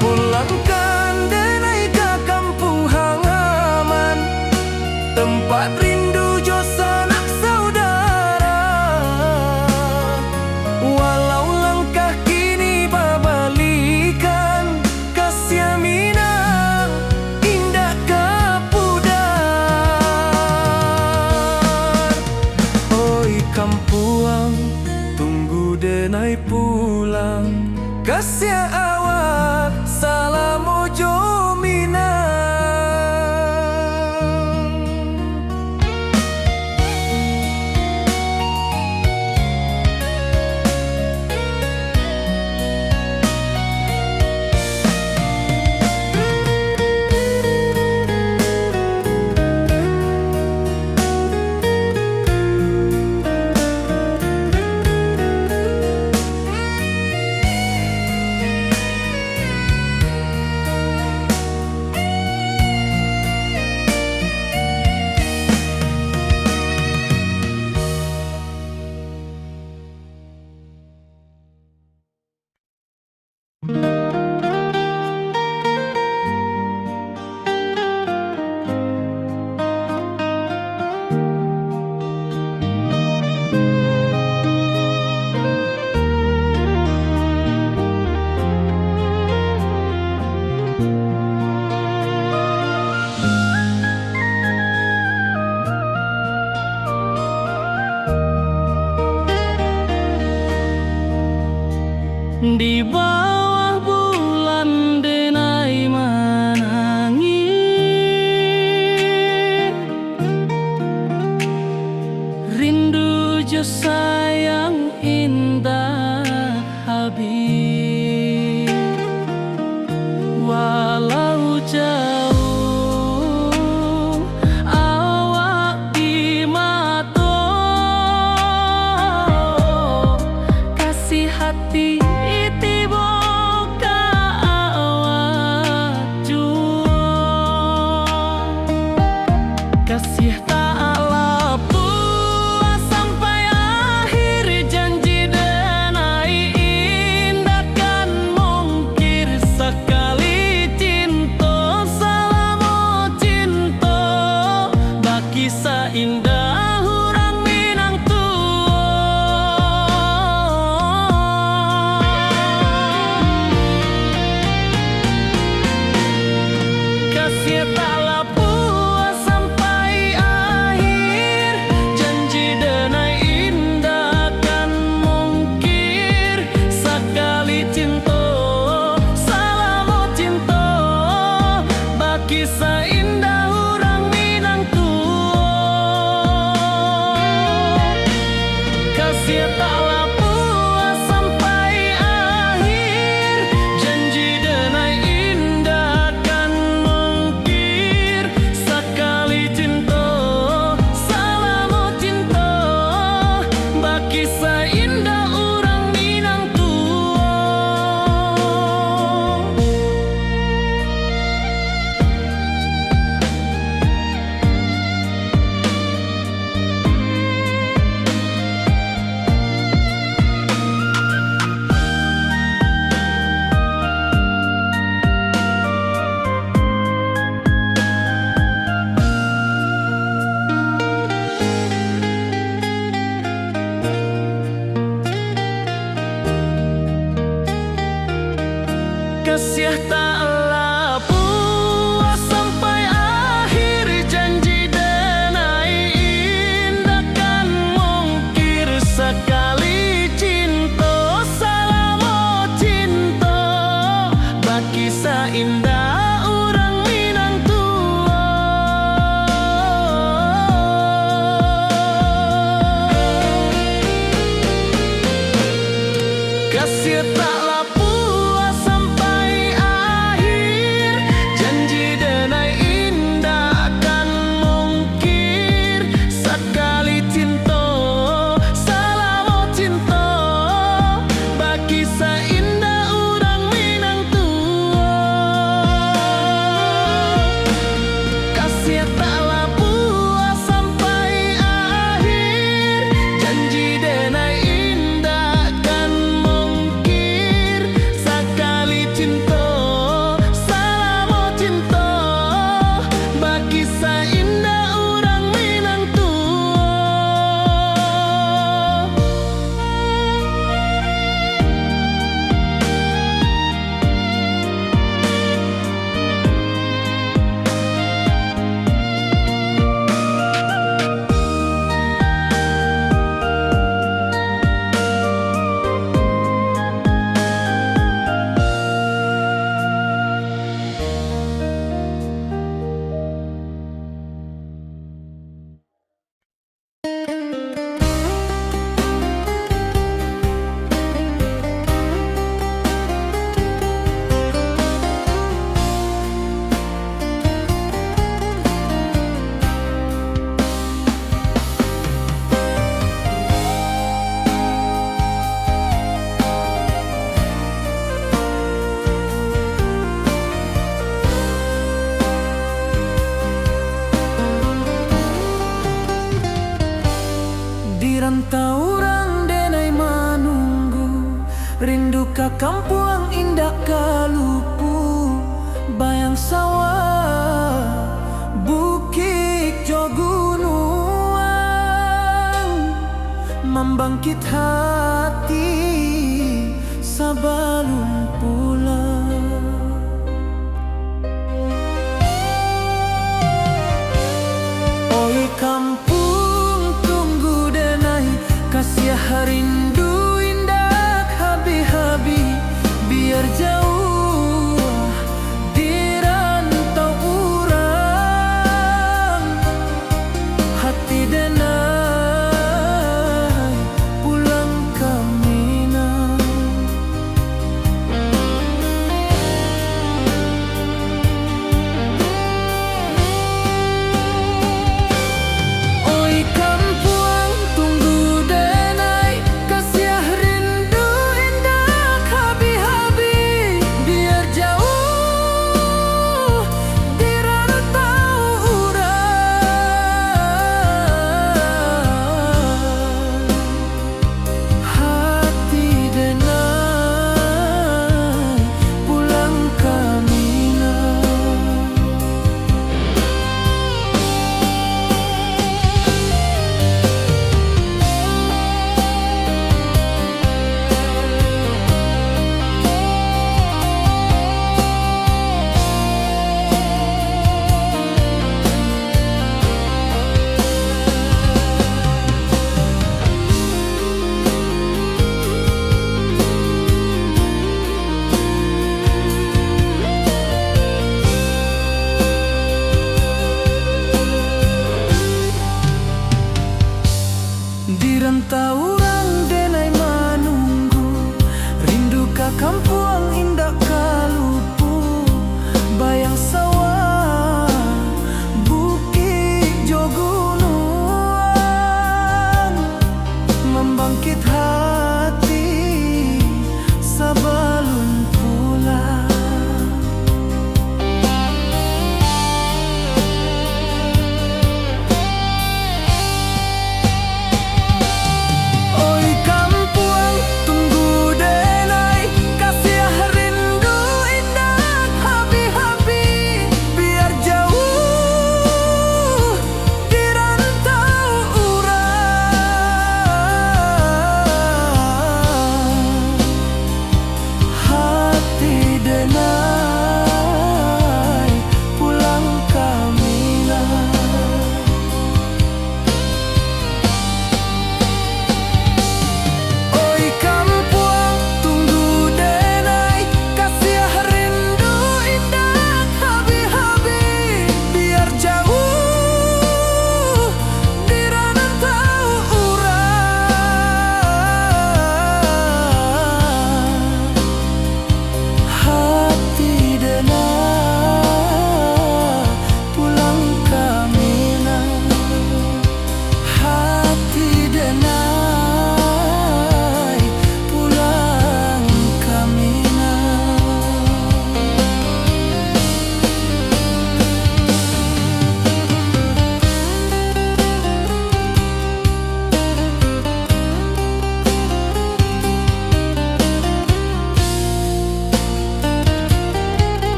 Pulangkan denai ke kampung halaman, tempat rindu jo sanak saudara. Walau langkah kini babalikan, kasih minang indah kapudar. Oi kampuang, tunggu denai pulang, kasih awak salam ojo minang. Di bawah Kasih taklah puas sampai akhir, janji denai indah kan mungkir. Sekali cinta salamo cinta, baki indah orang Minang tua. Kasih taklah puas sampai akhir, janji denai indah kan mungkir. Sekali cinta salamo cinta, baki indah orang Minang tua. Kasih taklah puas sampai akhir, janji denai indah kan mungkir. Sekali cinta salamo cinta, baki indah orang Minang tua. Di rantau orang denai manunggu, rindu ka kampung indah kalupu. Bayang sawah, bukit jo gunung, membangkit hati sebelum pulang. Oi kampung tunggu denai, kasih rindu indah habi-habi, biar jauh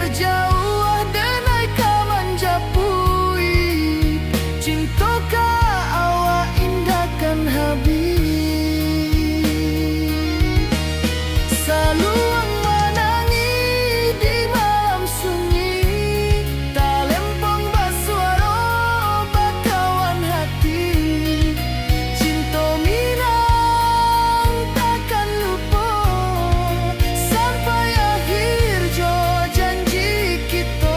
biar jauh denai ka manjapui cinta ka awak indahkan habis saluang menangi di malam sunyi talempong basuara bakawan hati cinta minang takkan lupa sampai akhir jo janji kita.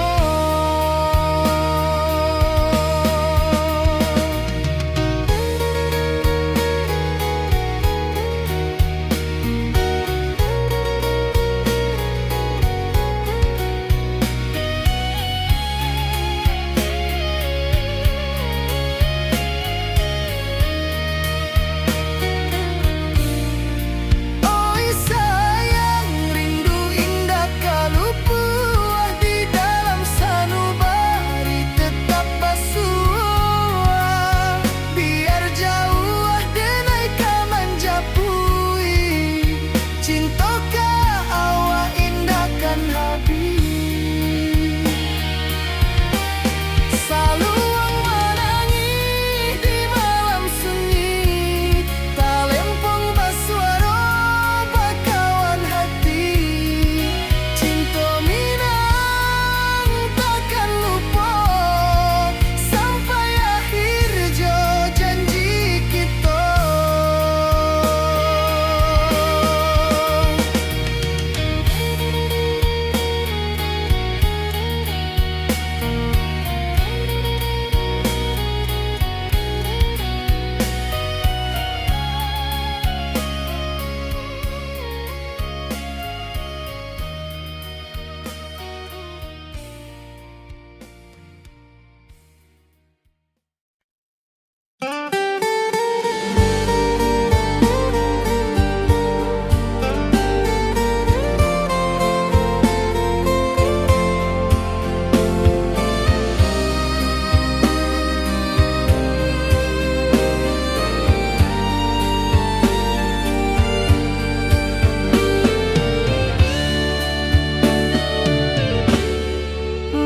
Oi sayang, rindu indah kalau buah di dalam sanubari tetap basuh. Biar jauh denai ka manjapui cinta ka awak indahkan habis saluang menangi di malam sunyi talempong basuara bakawan hati cinta minang takkan lupa sampai akhir jo janji kita.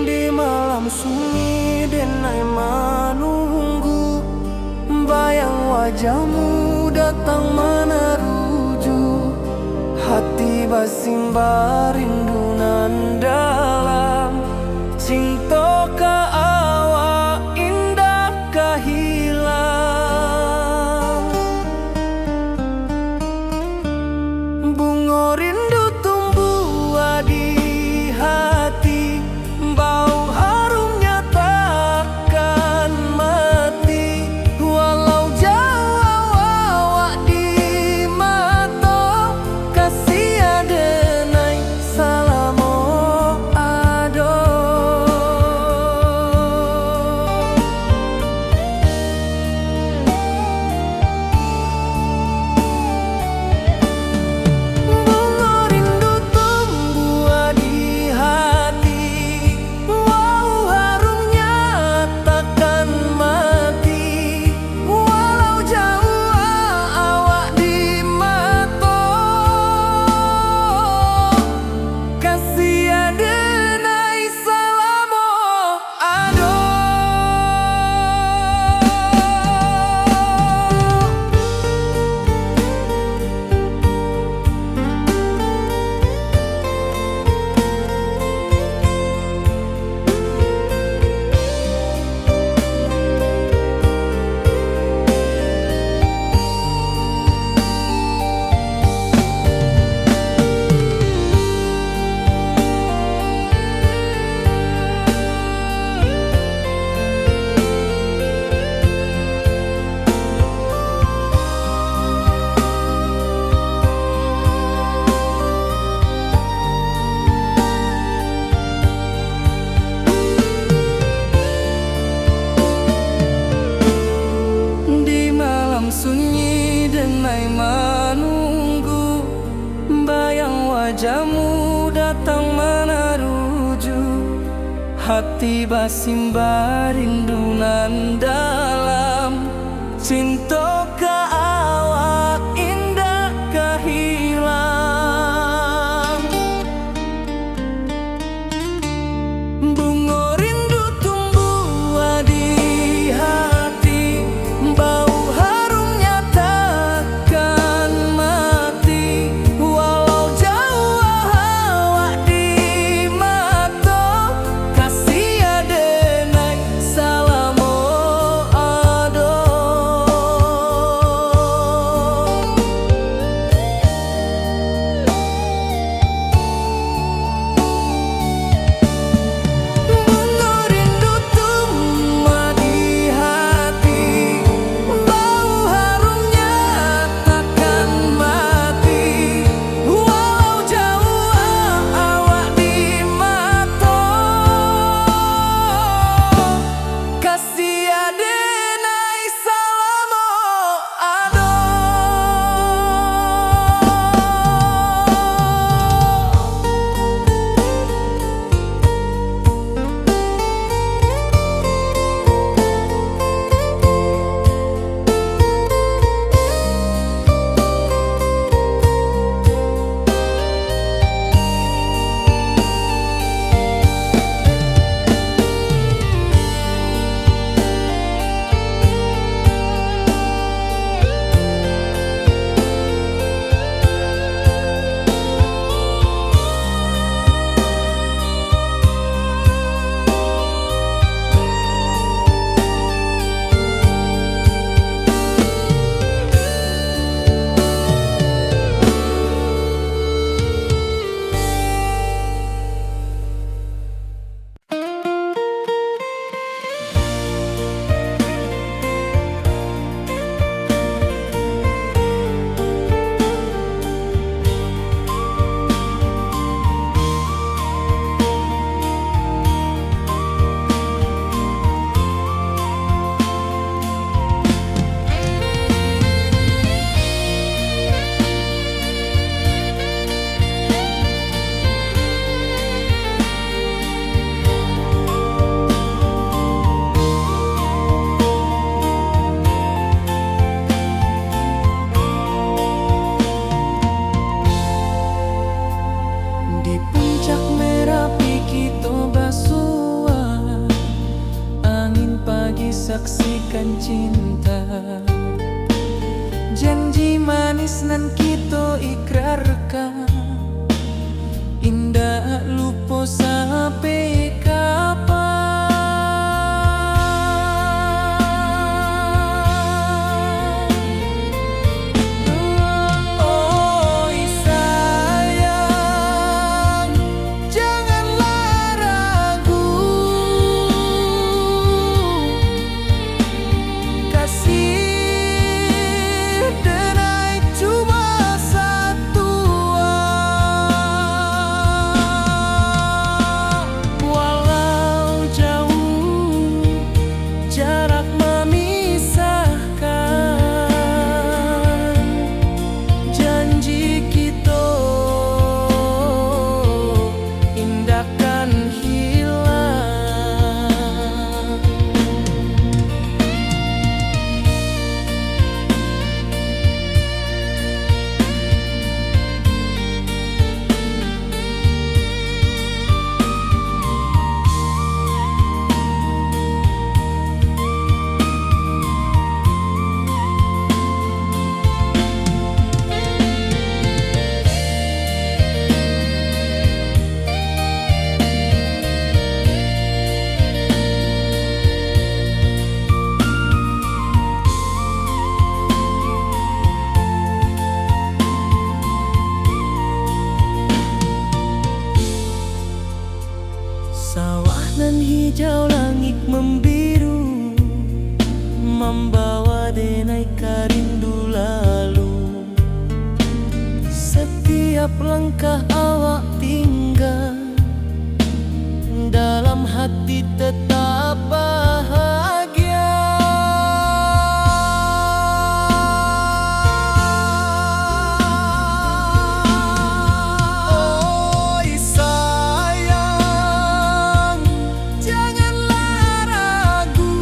Di malam sunyi denai menunggu bayang wajahmu datang meneruju hati basimba rindu nan dalam cinta ka awak indah ka hilang bunga rindu tumbuh di hati bau harumnya takkan mati walau jauh awak di mata kasih adenai salamo ado bunga rindu tumbuh di hati wow harumnya takkan mati walau jauh awak di mata kasih adenai salamo ado. Di malam sunyi denai menunggu bayang wajahmu datang meneruju hati basimba rindu nan dalam cinta ka awak indah ka hilang saksikan cinta. Janji manis nan kita ikrarkan, indah lupa sampai kapan. Oi sayang, janganlah ragu, kasih denai cuma satu. Walau jauh jarak memisahkan, janji kita indahkan hilang. Sawah nan hijau, langit membiru, membawa denai rindu lalu. Setiap langkah awak tinggal, dalam hati tetap bahagia. Oi sayang, janganlah ragu,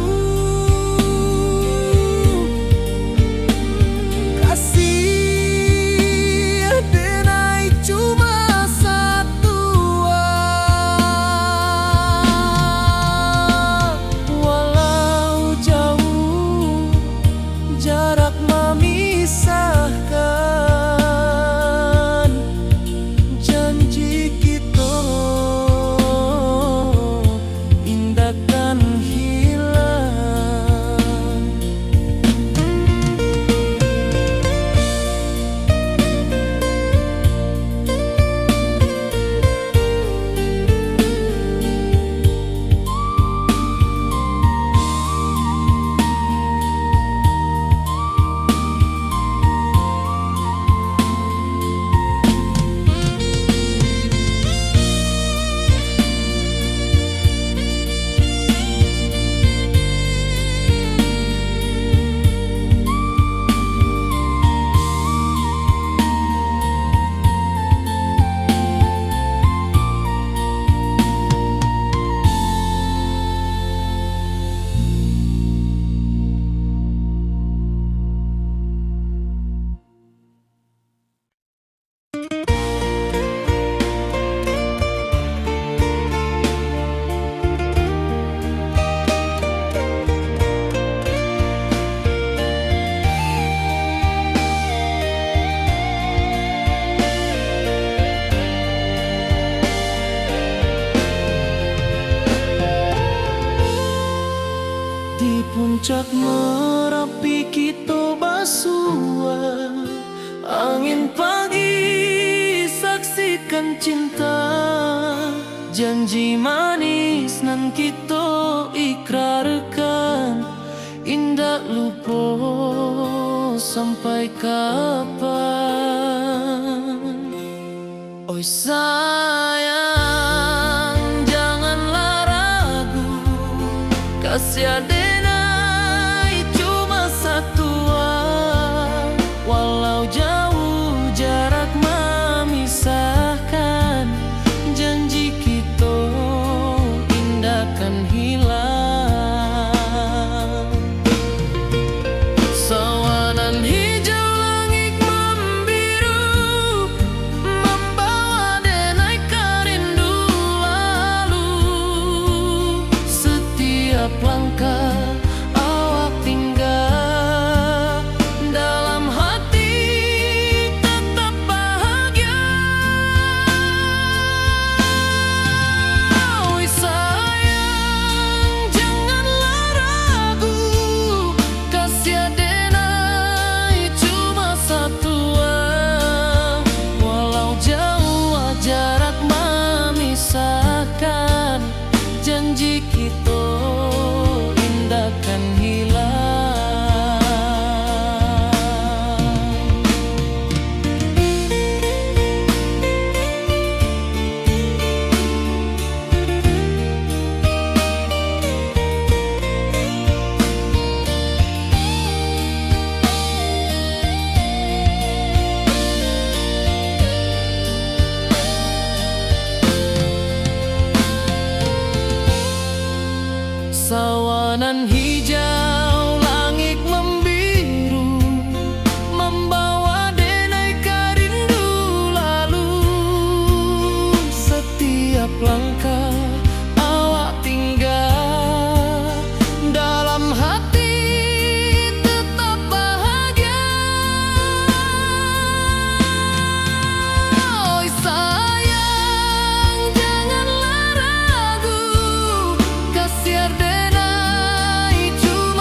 kasih denai cuma satu. Walau jauh jarak memisahkan, janji kita indahkan hilang. Di puncak Merapi kita bersua, angin pagi saksikan cinta. Janji manis nan kita ikrarkan, indah lupa sampai kapan. Oi sayang, janganlah ragu, kasih denai cuma satu. Walau jauh jarak memisahkan, janji kita indahkan hilang. Sawanan hijau, langit membiru, membawa denai rindu lalu. Setiap langkah janji kita indah kan hilang. Sawanan hijau, langit membiru, membawa denai rindu lalu. Setiap langkah awak tinggal, dalam hati tetap bahagia. Oi sayang, janganlah ragu, kasiar denai cuma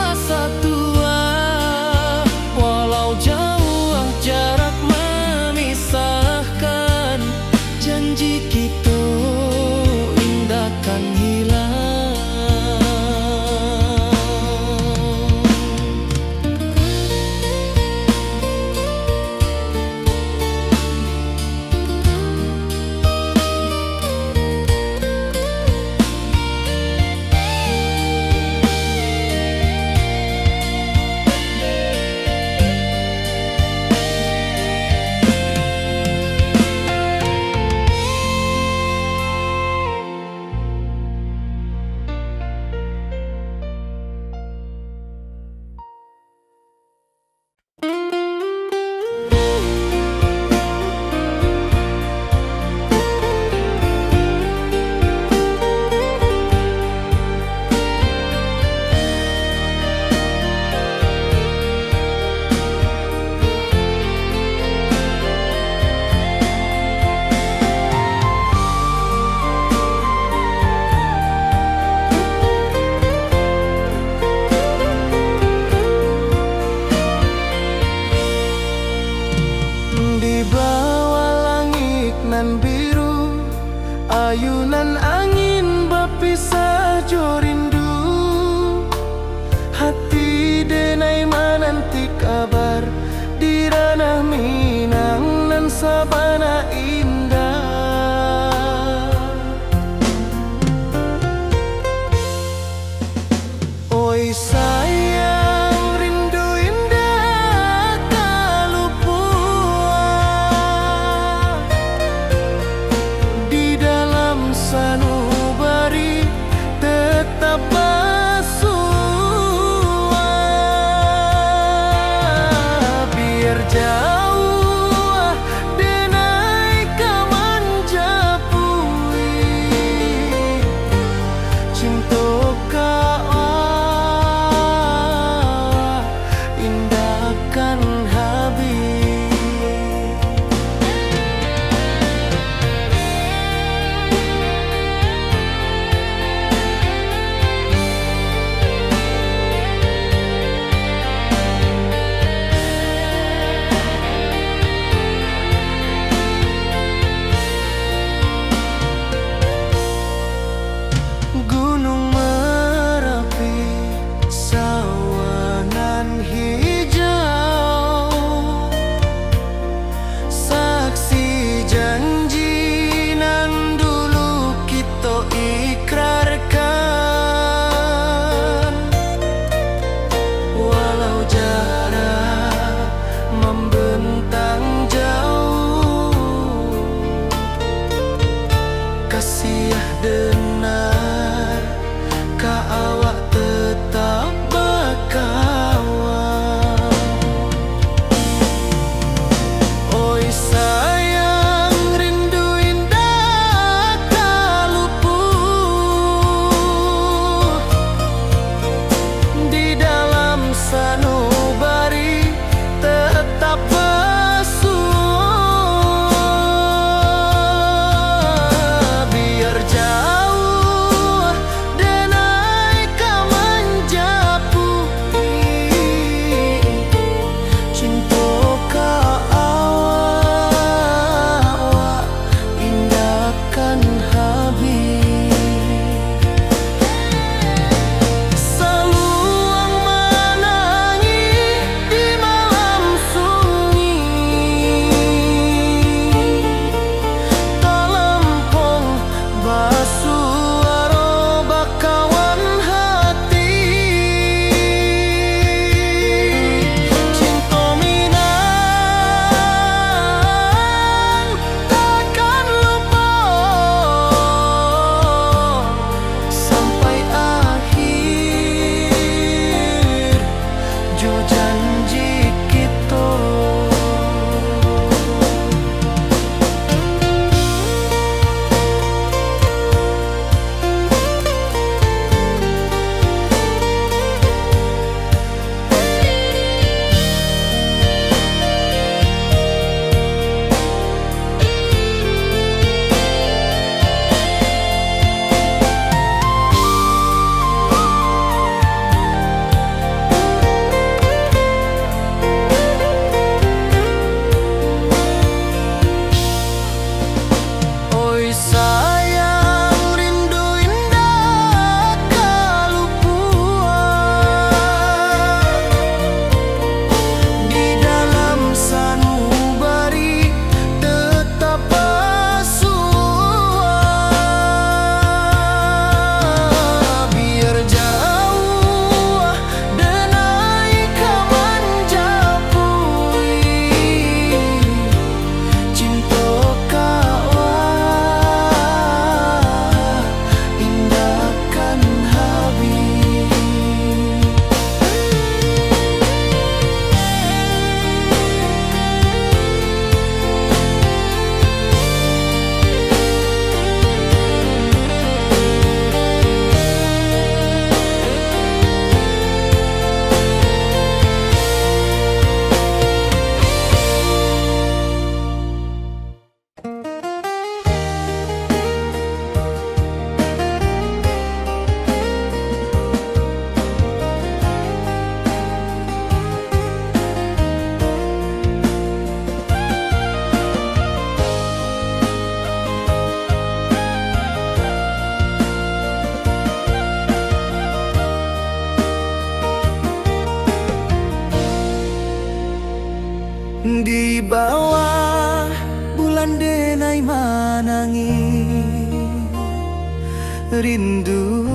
rindu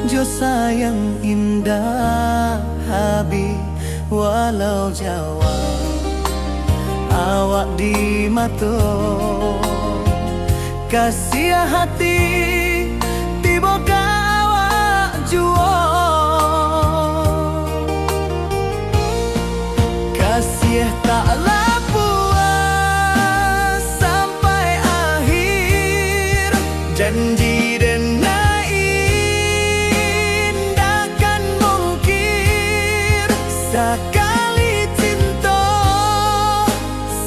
jo sayang indah habi walau Jawa awak di mato kasih hati tiba ka awak juo kasih tak puas sampai akhir janji dan indah kan mungkir sekali cinta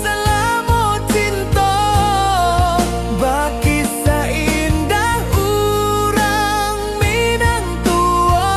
selama cinta baki seindah urang Minang tua.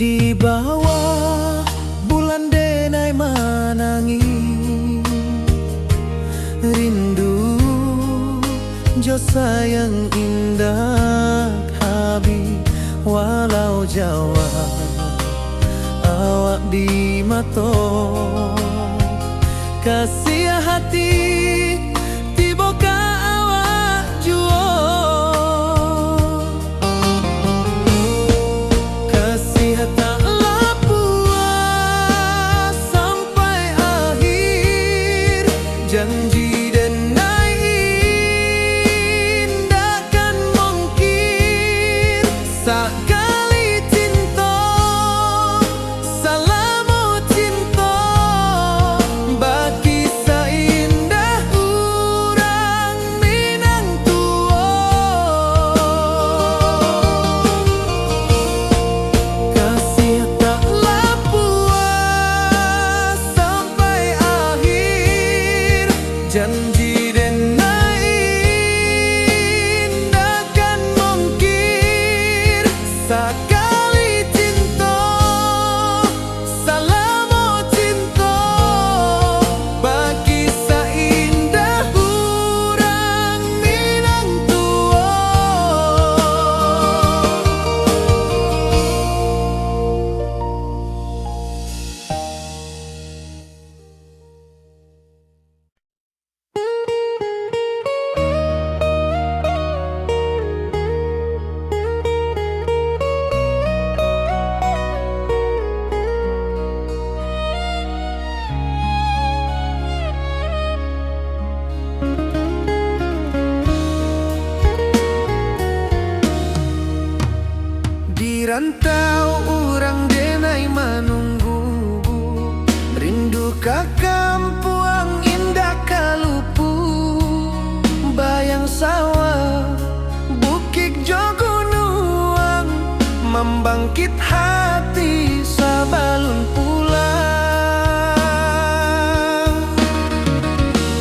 Di bawah bulan denai manangi rindu jo sayang indah habi walau Jawa awak di mato kasih hati tiba ka awak juo kasih taklah puas sampai akhir janji dan indah kan mungkir sekali cinta selama cinta baki seindah urang Minang tua kasih taklah puas sampai akhir janji dan indah kan mungkir sekali cinta selama cinta baki seindah urang Minang tua. Di rantau orang denai menunggu rindu ka kampuang indah kalupu bayang sawah bukit jo gunung membangkit hati sabalun pulang.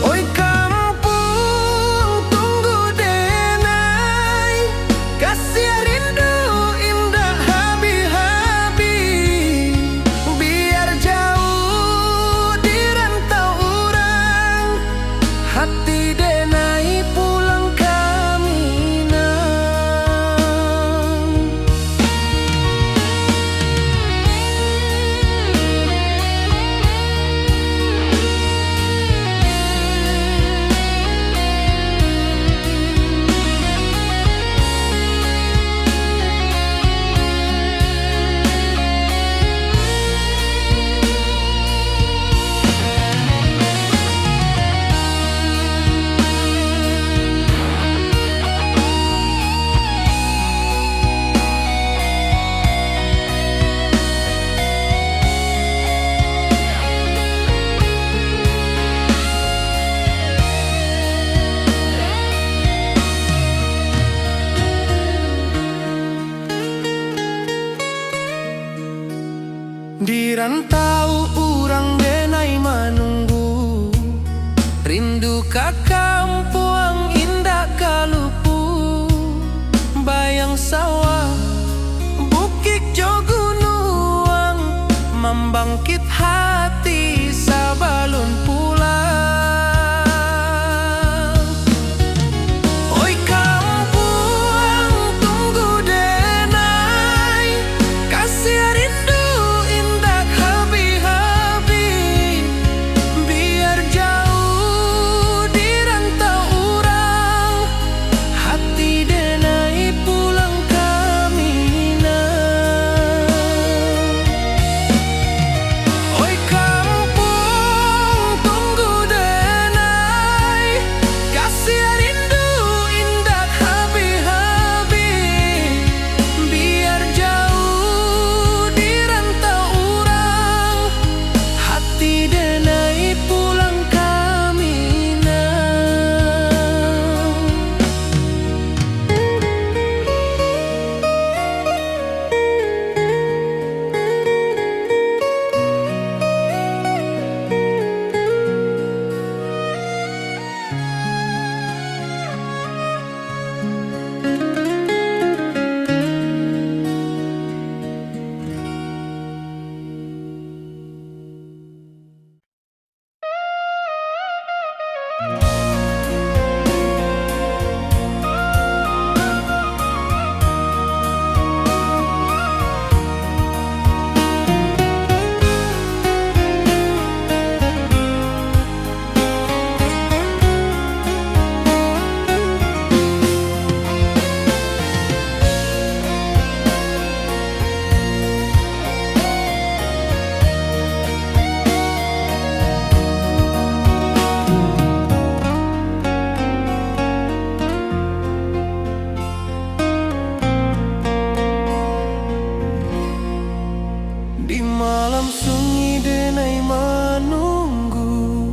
Oi kampung tunggu denai kasih rindu indah habi-habi biar jauh di rantau orang hati denai pulang ke Minang. Di rantau urang denai menunggu rindu ka kampuang indah bangkit hati sabalun pulang. Oi kampung tunggu denai, kasih rindu indah habi-habi. Biar jauh di rantau urang, hati denai pulang kami nah. Oi kampung tunggu denai, kasih rindu indah habi-habi. Biar jauh di rantau urang, hati denai pulang kami nah. Di malam sunyi denai menunggu,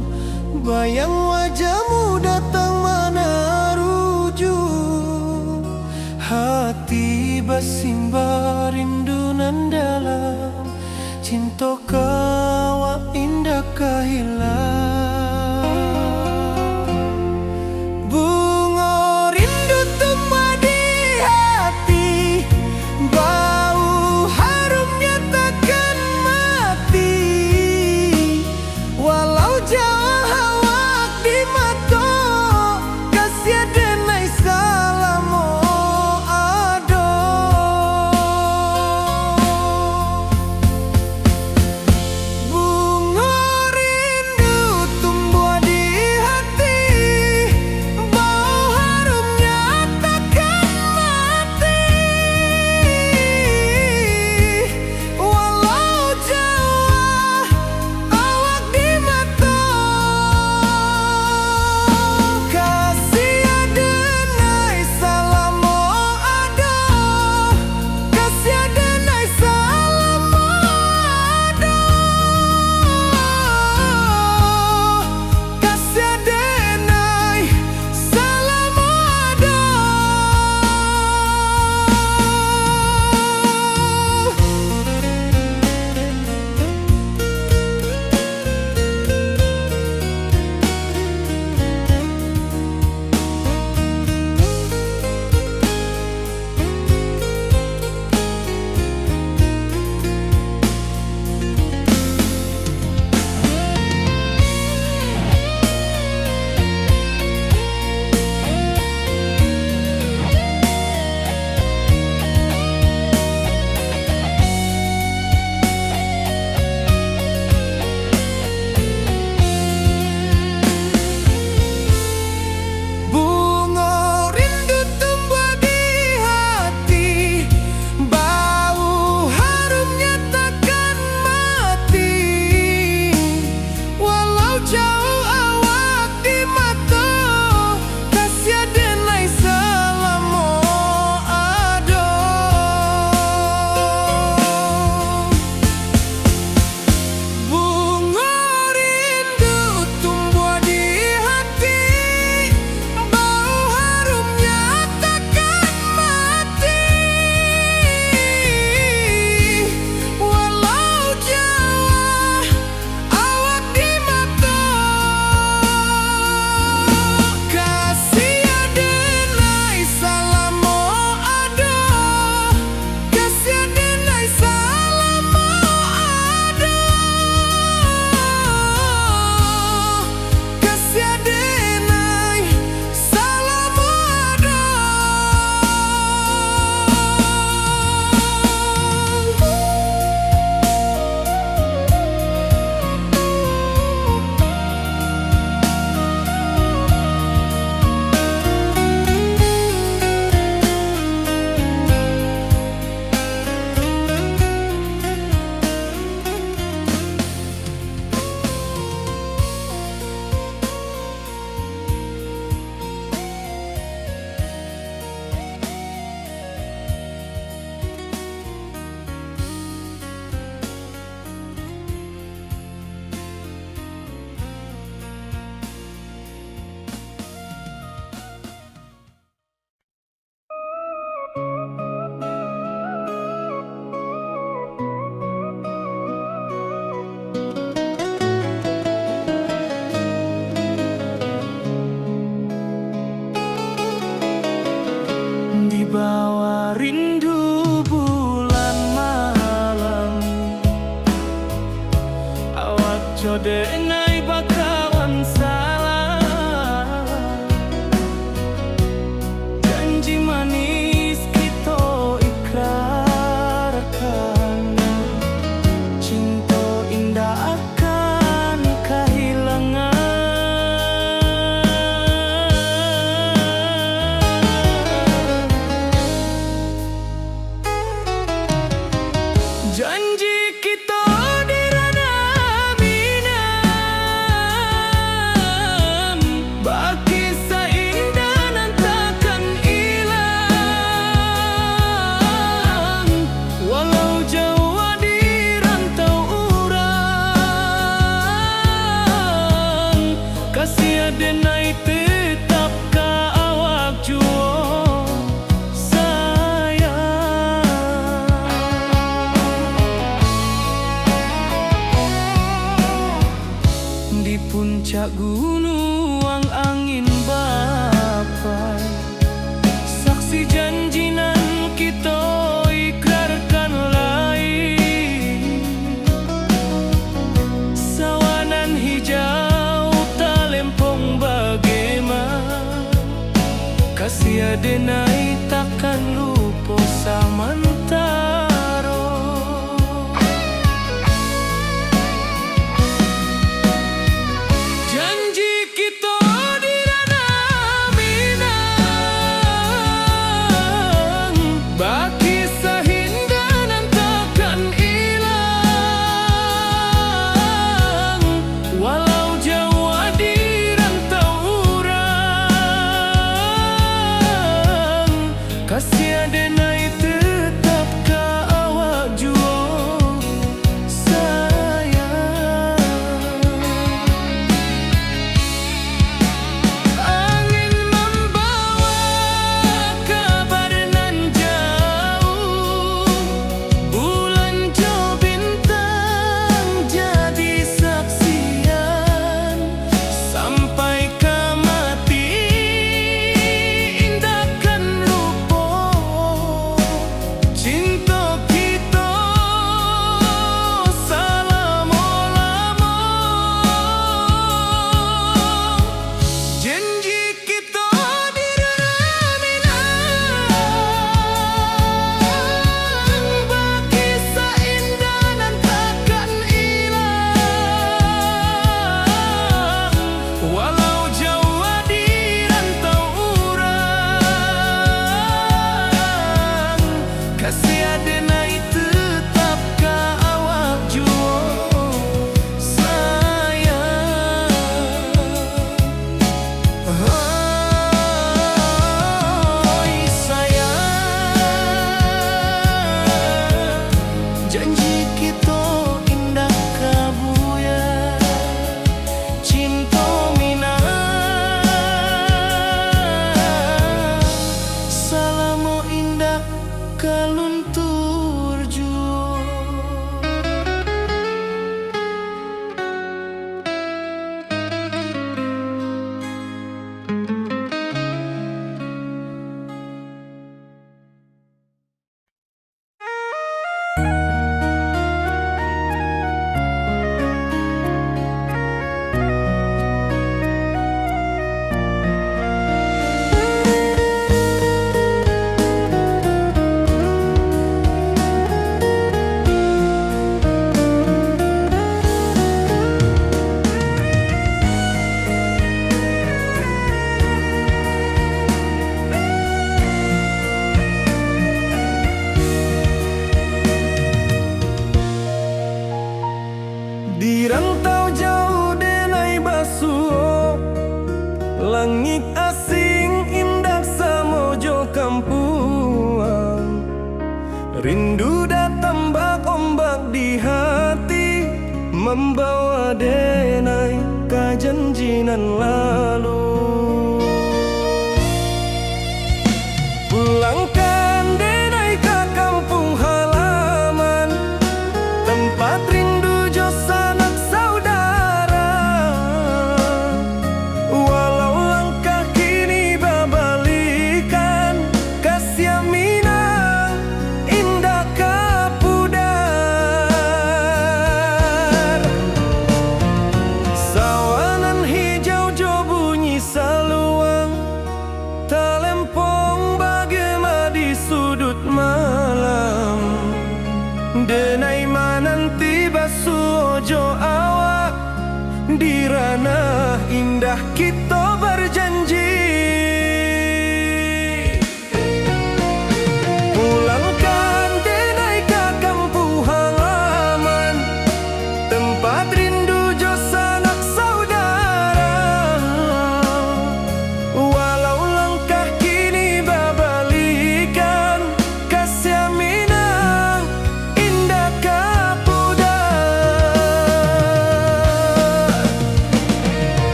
bayang wajahmu datang mana rujuk. Hati bersimba rindu nan dalam, cinta kawa indah kehilang. Bunga rindu tumbuh di hati, bau harumnya takkan mati. Walau jauh hawak di mata, kasih denai salamo ado. Wibawa rindu bulan malam, awak jodenai bakawan salah. Janji manis kita ikrarkan, cinta indah akan kehilangan. Janji kita di ranah minam, bagi seindah nan takkan hilang. Walau jauh di rantau urang, kasih adenai tetap ka awak juo sayang. Di puncak gunung angin bapai, saksi janji nan kita ikrarkan lain. Sawanan hijau talempong bagaimana, kasih adenai takkan lupa samantaro. Janji kita di ranah minang, bagi sahinda nan takkan hilang. Walau jauh di rantau urang, kasih adenai tetap ka awak juo sayang. Angin membawa kabar nan jauh, bulan jo bintang jadi saksian. Sampai ke mati indahkan lupa, cinta kita selama-lama. Janji kita di ranah minang, bagi seindah nan takkan hilang. Walau jauh di rantau urang, kasih adenai tetap ka awak juo sayang. Oi sayang, janji kita indah kabuya, cinta minang, salamo indah kaluntur juo. Di rantau jauh denai basuh, langit asing indah samojo kampuang. Rindu datang bak ombak di hati, membawa denai ka janjinan lalu. Pulangkan denai ka kampung halaman, tempat rindu jo sanak saudara. Walau langkah kini babalikan, kasih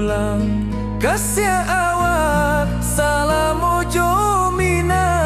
pulang kasih awak salamu jomina.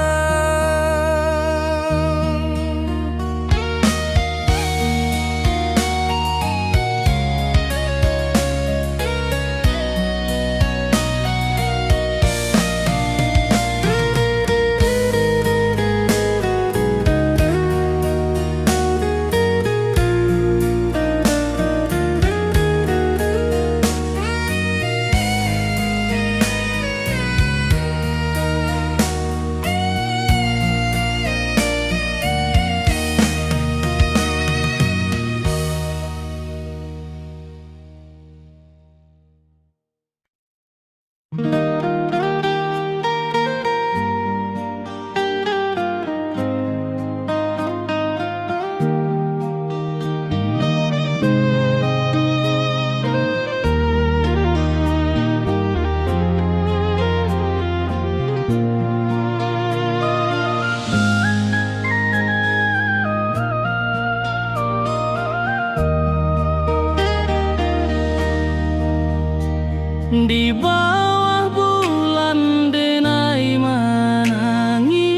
Di bawah bulan denai menangis,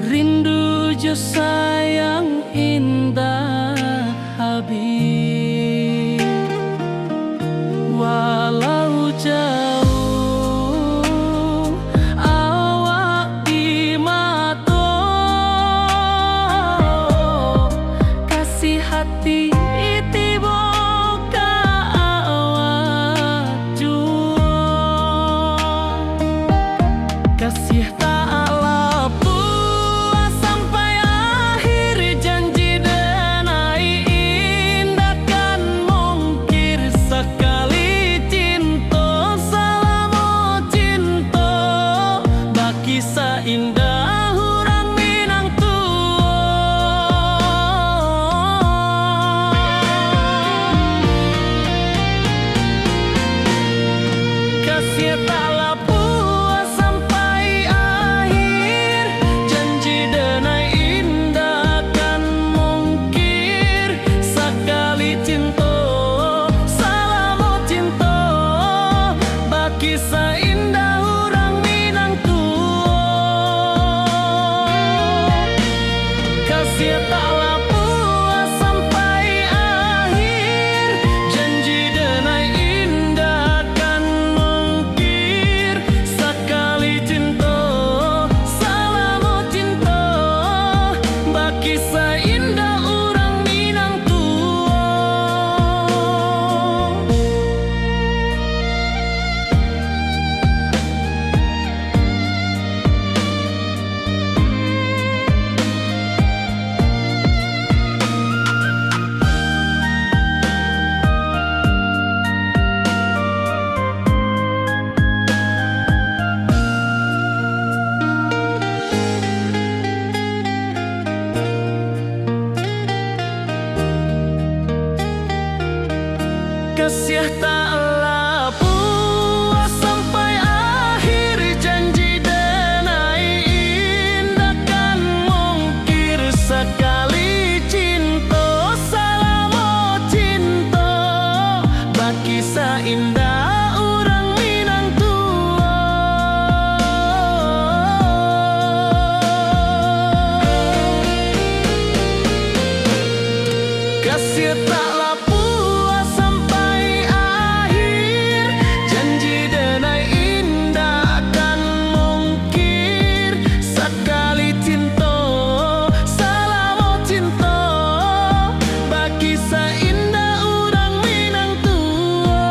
rindu jo sayang indah habis. Walau jauh awak di mata, kasih hati kasih tak puas sampai akhir, janji denai indah kan mungkir sekali cinta salamu cinta baki seindah hurang Minang tua. Kasih tak kisah indah orang Minang tua. Kasih taklah puas sampai akhir, janji denai indah kan mungkir sekali cinta salamu cinta baki seindah orang Minang tua. Kasih taklah puas sampai akhir, janji denai indah kan mungkir sekali cinta salamu cinta baki seindah orang Minang tua. Kasih taklah puas sampai akhir, janji denai indah kan mungkir sekali cinta salamu cinta baki seindah orang Minang tua.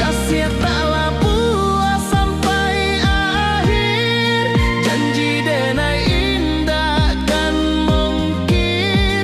Kasih taklah puas sampai akhir, janji denai indah kan mungkir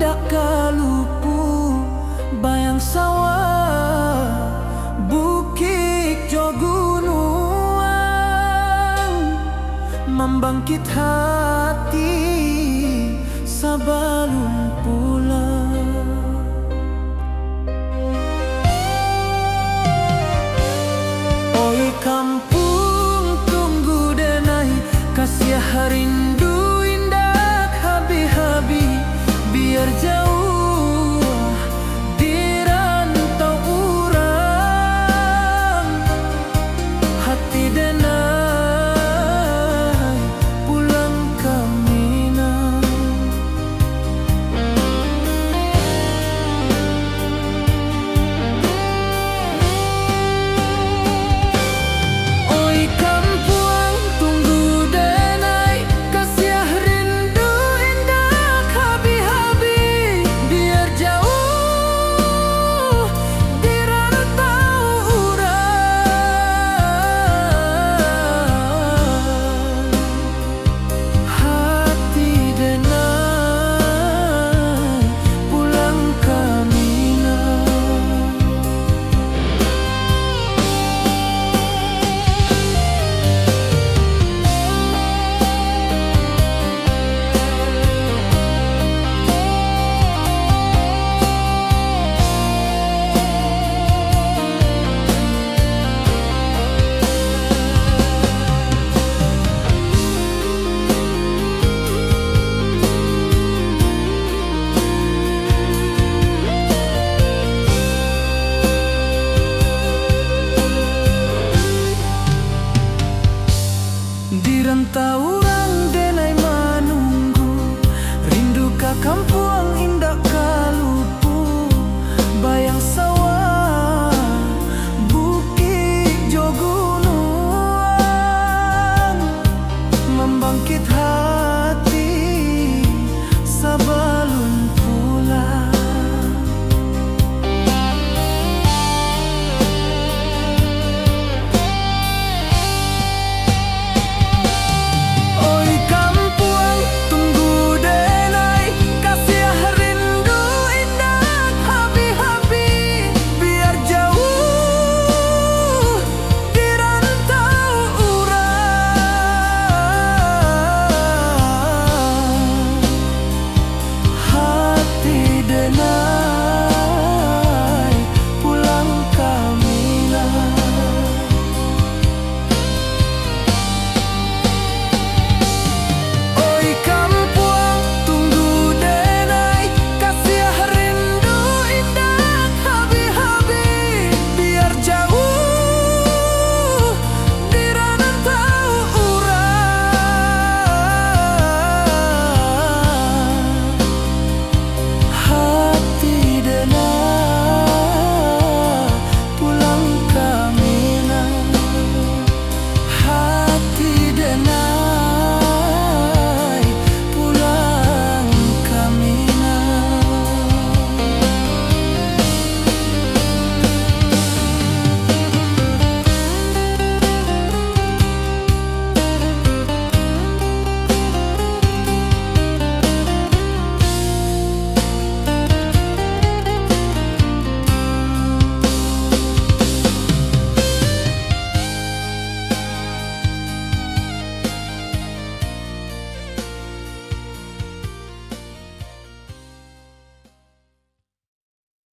ndak kalupu bayang sawah bukit jo gunungan membangkit hati sabalun